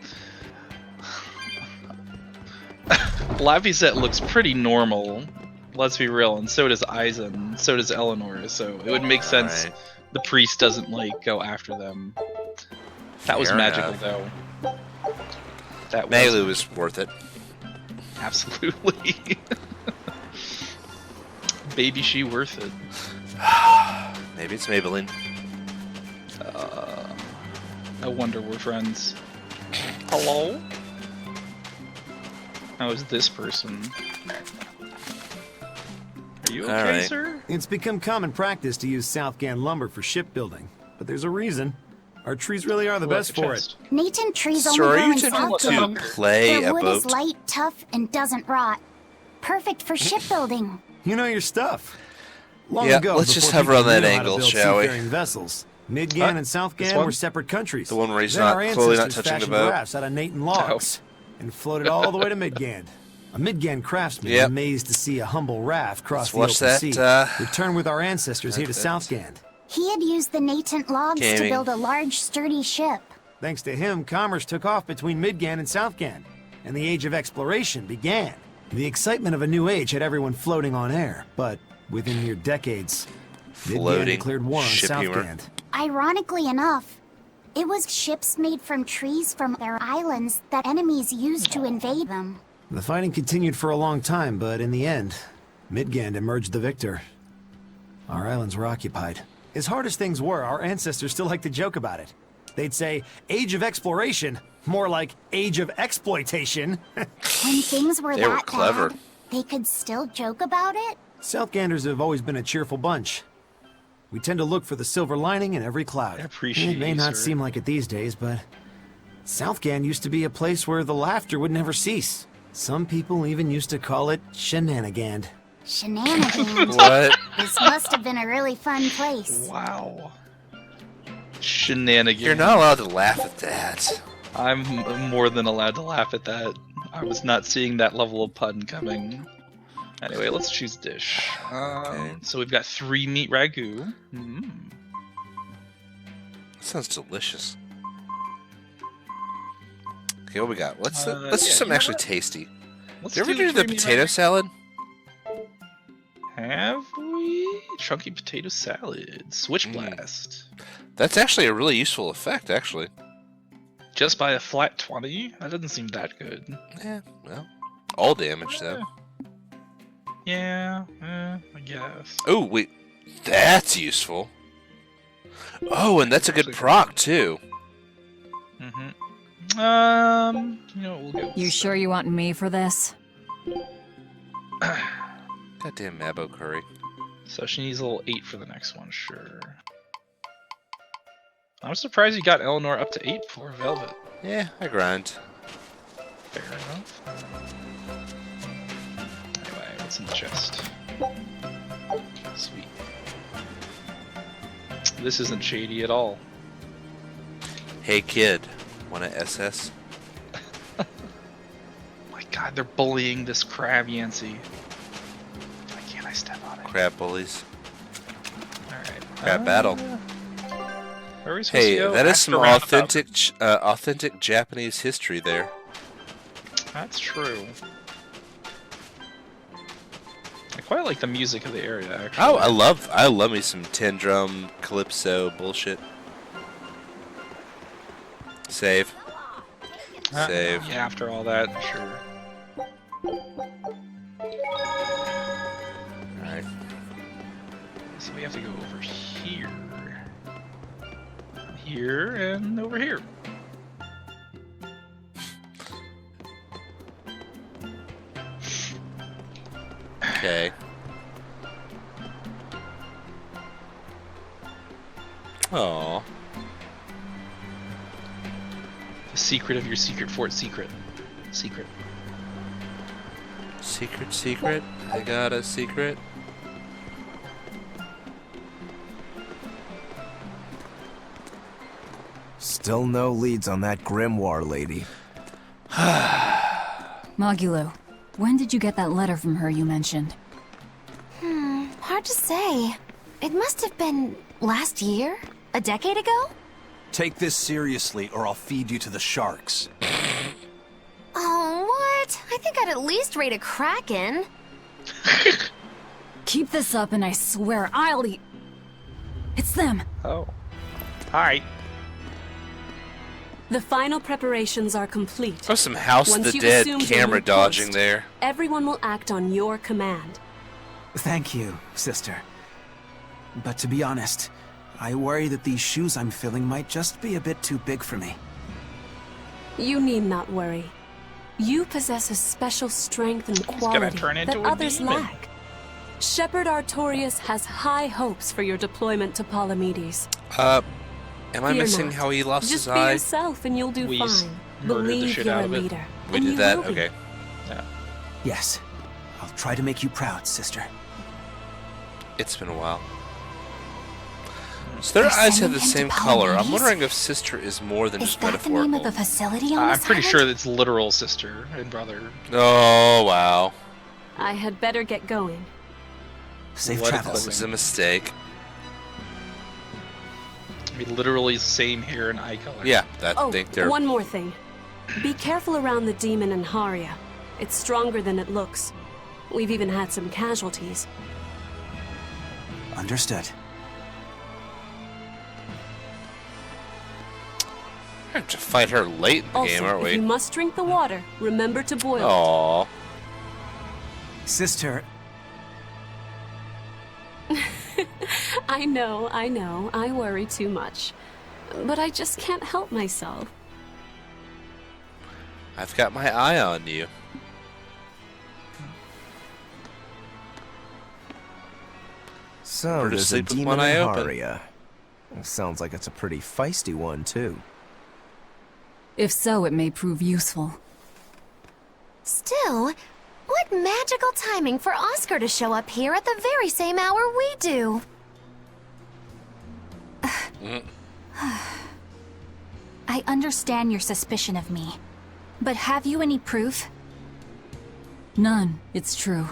Laphicet looks pretty normal. Let's be real, and so does Aizen, so does Eleanor. So it would make sense Alright. the priest doesn't like go after them. That was Fair magical, enough. though. That Maglu was worth it. Absolutely. Baby she worth it. Maybe it's Maybelline. No wonder we're friends. Hello? How is this person? Are you okay, Alright. sir? It's become common practice to use Southgan lumber for shipbuilding, but there's a reason. Our trees really are the best for it. Nathan trees only So are grow you in attempting Southland. to play Their a wood is boat? light, tough, and doesn't rot. Perfect for shipbuilding. You know your stuff. Long Yeah, ago, let's just before hover on people that knew how to angle, build shall we? seafaring vessels, Midgan and This Southgan one? were separate countries. The one where he's Then not our clearly not ancestors touching the fashioned boat? rafts out of Nathan logs and floated all the way to Midgan. A Midgan craftsman Yep. amazed to see a humble raft cross Let's the watch open that, sea, return with our ancestors here to that's it. Southgan. He had used the Natant logs to Gaming. build a large, sturdy ship. Thanks to him, commerce took off between Midgan and Southgan, and the age of exploration began. The excitement of a new age had everyone floating on air, but within mere decades, Midgan Floating declared war on ship humor. Southgan. Ironically enough, it was ships made from trees from their islands that enemies used to invade them. The fighting continued for a long time, but in the end, Midgand emerged the victor. Our islands were occupied. As hard as things were, our ancestors still like to joke about it. They'd say, age of exploration, more like age of exploitation. When things were They were that clever. bad, they could still joke about it? Southganders have always been a cheerful bunch. We tend to look for the silver lining in every cloud. I appreciate It may you, not sir. seem like it these days, but Southgan used to be a place where the laughter would never cease. Some people even used to call it shenanigans. Shenanigans. What? This must have been a really fun place. Wow. Shenanigans. You're not allowed to laugh at that. I'm more than allowed to laugh at that. I was not seeing that level of pun coming. Anyway, let's choose dish. So we've got 3 meat ragu. That sounds delicious. Okay, what we got? Let's do yeah, something you know actually what? tasty. Let's Did you ever do the the 3 meat potato ragu. salad? Have we? Chunky potato salad. Switch blast. That's actually a really useful effect, actually. Just by a flat 20? That doesn't seem that good. Yeah, well, all damage though. Yeah, I guess. Oh wait, that's useful. Oh, and that's a good proc too. You know, we'll go. You sure you want me for this? Goddamn Mabo curry. So she needs a little 8 for the next one, sure. I'm surprised you got Eleanor up to 8 for Velvet. Yeah, I grind. Fair enough. Anyway, what's in the chest? Sweet. This isn't shady at all. Hey kid, want a SS? My god, they're bullying this crab Yancy. Why can't I step on it? Crab bullies. Alright. Crab battle. Where are we supposed Hey, to go? that is Ask some around authentic Japanese history there. That's true. I quite like the music of the area, actually. Oh, I love me some tin drum calypso bullshit. Save. Save. Yeah, after all that, sure. Alright. So we have to go over here. Here and over here. Okay. Oh. The secret of your secret fort secret. Secret. Secret. I got a secret. Still no leads on that grimoire lady. Magulu, when did you get that letter from her you mentioned? Hard to say. It must have been last year? A decade ago? Take this seriously, or I'll feed you to the sharks. Oh, what? I think I'd at least rate a kraken. Keep this up and I swear I'll eat... It's them! Oh. Alright. The final preparations are complete. Oh, some House of Once the you've Dead assumed your camera new dodging post, there. Everyone will act on your command. Thank you, sister. But to be honest, I worry that these shoes I'm filling might just be a bit too big for me. You need not worry. You possess a special strength and quality turn into that a others demon. lack. Shepherd Artorias has high hopes for your deployment to Palamedes. Am I Fear missing not. how he lost Just his be eye? yourself and you'll do We fine. murdered the Believe shit you're out a of it. leader. We and did you that? will be. Okay. Yeah. Yes, I'll try to make you proud, sister. It's been a while. So their eyes have the same color. I'm wondering if sister is more than just Is that the name metaphorical. of the facility on I'm this pretty island? sure it's literal sister and brother. Oh, wow. I had better get going. Safe What travels. That was a mistake. I mean, literally same hair and eye color. Yeah, I Oh, think they're... one more thing. Be careful around the demon in Haria. It's stronger than it looks. We've even had some casualties. Understood. We're going to fight her late in the Also, game, aren't if you we? must drink the water, remember to boil it. Aww. Sister, I know, I worry too much. But I just can't help myself. I've got my eye on you. So, Or to there's a sleep with demon one in eye open. Haria. Sounds like it's a pretty feisty one, too. If so, it may prove useful. Still, what magical timing for Oscar to show up here at the very same hour we do. I understand your suspicion of me. But have you any proof? None, it's true.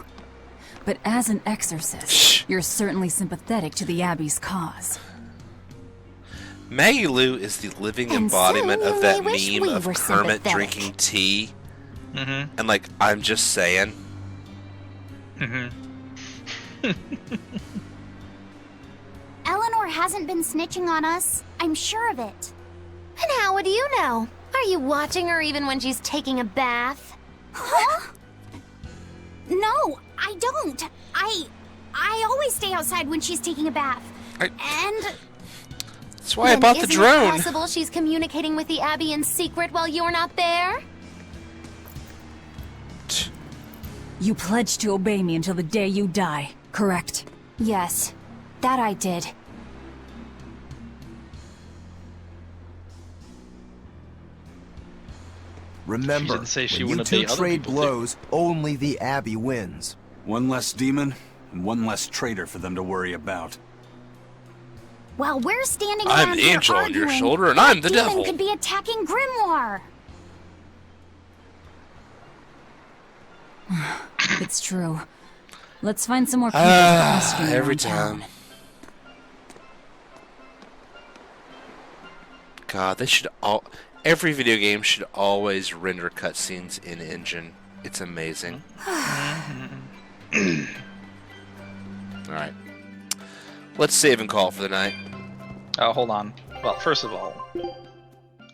But as an exorcist, you're certainly sympathetic to the Abbey's cause. Maggie Lou is the living And embodiment so of you that may wish meme we of were Kermit sympathetic. drinking tea. Mm-hmm. And like, I'm just saying. Mm-hmm. Eleanor hasn't been snitching on us. I'm sure of it. And how would you know? Are you watching her even when she's taking a bath? Huh? No, I don't. I always stay outside when she's taking a bath. And That's why I Then bought the isn't it drone. possible she's communicating with the Abbey in secret while you're not there? You pledged to obey me until the day you die, correct? Yes, that I did. Remember, didn't say she when you wouldn't two be other trade people, too. blows, only the Abbey wins. One less demon, and one less traitor for them to worry about. while we're standing I'm around the here angel on your arguing, shoulder, and that I'm the demon devil. could be attacking Grimoire. It's true. Let's find some more people prostrated Every around town. time. God, they should all... Every video game should always render cutscenes in engine. It's amazing. Alright. Let's save and call it for the night. Oh, hold on. Well, first of all,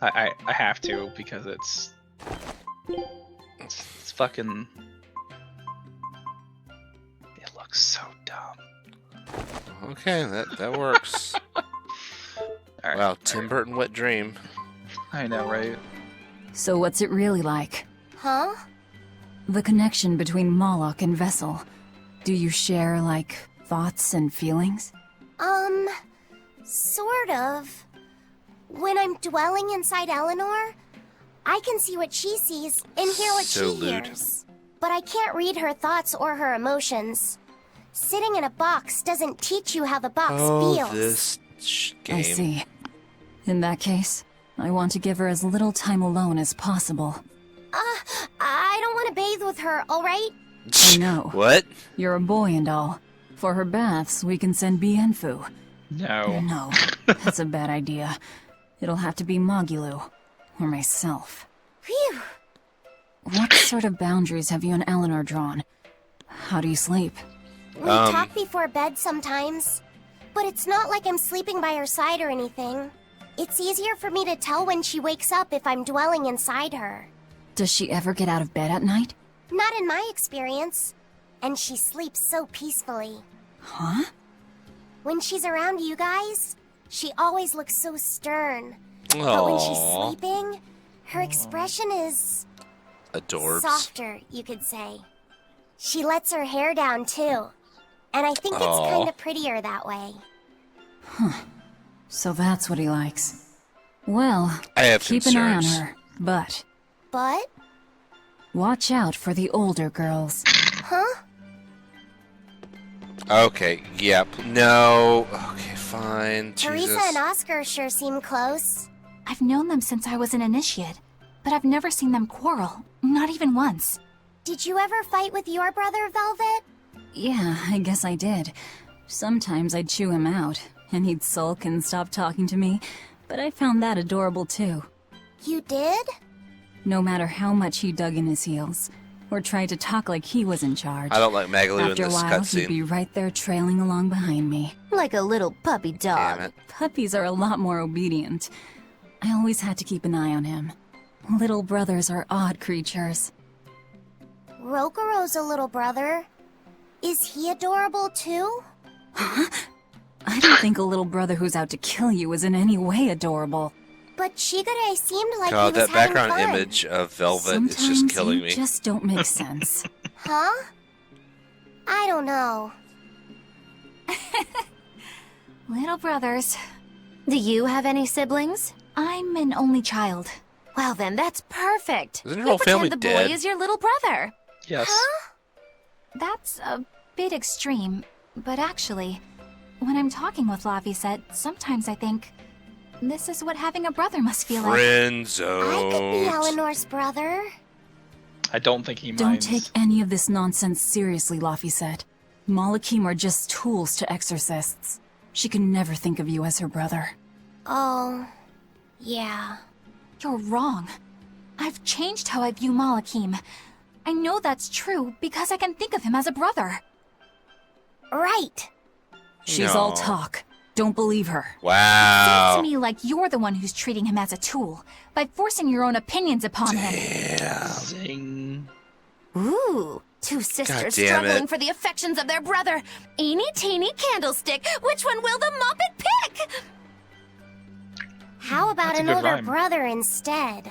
I have to because it's fucking. It looks so dumb. Okay, that works. All right, Wow, Tim Burton wet dream. I know, right? So what's it really like? Huh? The connection between Moloch and Vessel. Do you share, like, thoughts and feelings? Sort of. When I'm dwelling inside Eleanor, I can see what she sees and hear what So she lewd. hears. But I can't read her thoughts or her emotions. Sitting in a box doesn't teach you how the box feels. This game. I see. In that case, I want to give her as little time alone as possible. I don't want to bathe with her, alright? I know. What? You're a boy and all. For her baths, we can send Bienfu. No. No, that's a bad idea. It'll have to be Magulu. Or myself. Phew. What sort of boundaries have you and Eleanor drawn? How do you sleep? We talk before bed sometimes. But it's not like I'm sleeping by her side or anything. It's easier for me to tell when she wakes up if I'm dwelling inside her. Does she ever get out of bed at night? Not in my experience. And she sleeps so peacefully. Huh? When she's around you guys, she always looks so stern. But when she's Aww. sleeping, her expression is Adorbs. softer, you could say. She lets her hair down too. And I think it's Aw. kind of prettier that way. So that's what he likes. Well, I have keep an eye on concerns. her, but But, watch out for the older girls. huh? Okay, yep. No. Okay, fine. Teresa Jesus. and Oscar sure seem close. I've known them since I was an initiate, but I've never seen them quarrel. Not even once. Did you ever fight with your brother, Velvet? Yeah, I guess I did. Sometimes I'd chew him out, and he'd sulk and stop talking to me, but I found that adorable too. You did? No matter how much he dug in his heels, or tried to talk like he was in charge. I don't like Magalu in After a this while, he'd cutscene. be right there trailing along behind me. Like a little puppy dog. Damn it. Puppies are a lot more obedient. I always had to keep an eye on him. Little brothers are odd creatures. Rokuro's a little brother. Is he adorable too? I don't think a little brother who's out to kill you is in any way adorable. But Shigure seemed like God, he was that background having fun. image of Velvet is just Sometimes killing you me. just don't make sense. Huh? I don't know. Little brothers. Do you have any siblings? I'm an only child. Well then, that's perfect. Isn't your You whole family pretend the dead? boy is your little brother. Yes. That's a bit extreme, but actually, when I'm talking with Lavisette, sometimes I think, this is what having a brother must feel like. Friend I could be zone. Eleanor's brother. I don't think he Don't minds. take any of this nonsense seriously, Laphicet. Malakim are just tools to exorcists. She can never think of you as her brother. Oh, yeah. You're wrong. I've changed how I view Malakim. I know that's true because I can think of him as a brother. Right. She's all talk. Don't believe her. Seems Wow. to me like you're the one who's treating him as a tool by forcing your own opinions upon him. Zing. Ooh, two sisters damn struggling it. for the affections of their brother. Eeny teeny candlestick. Which one will the Muppet pick? How about That's a good another rhyme. brother instead?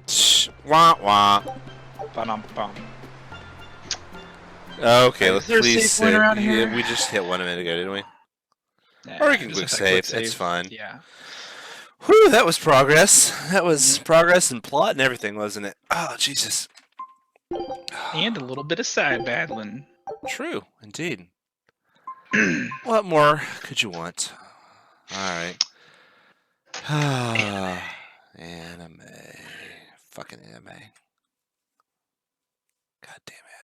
Shh. Wah wah. Ba-dum-bum. Okay, Is let's there a please save point save. around Yeah, here? we just hit 1 minute ago, didn't we? Nah, Or we can just quick hit save. that It's fine. Yeah. Whew, that was progress. That was progress and plot and everything, wasn't it? Oh, Jesus. And a little bit of side battling. True, indeed. What more could you want? Alright. Anime. Fucking anime. God damn it.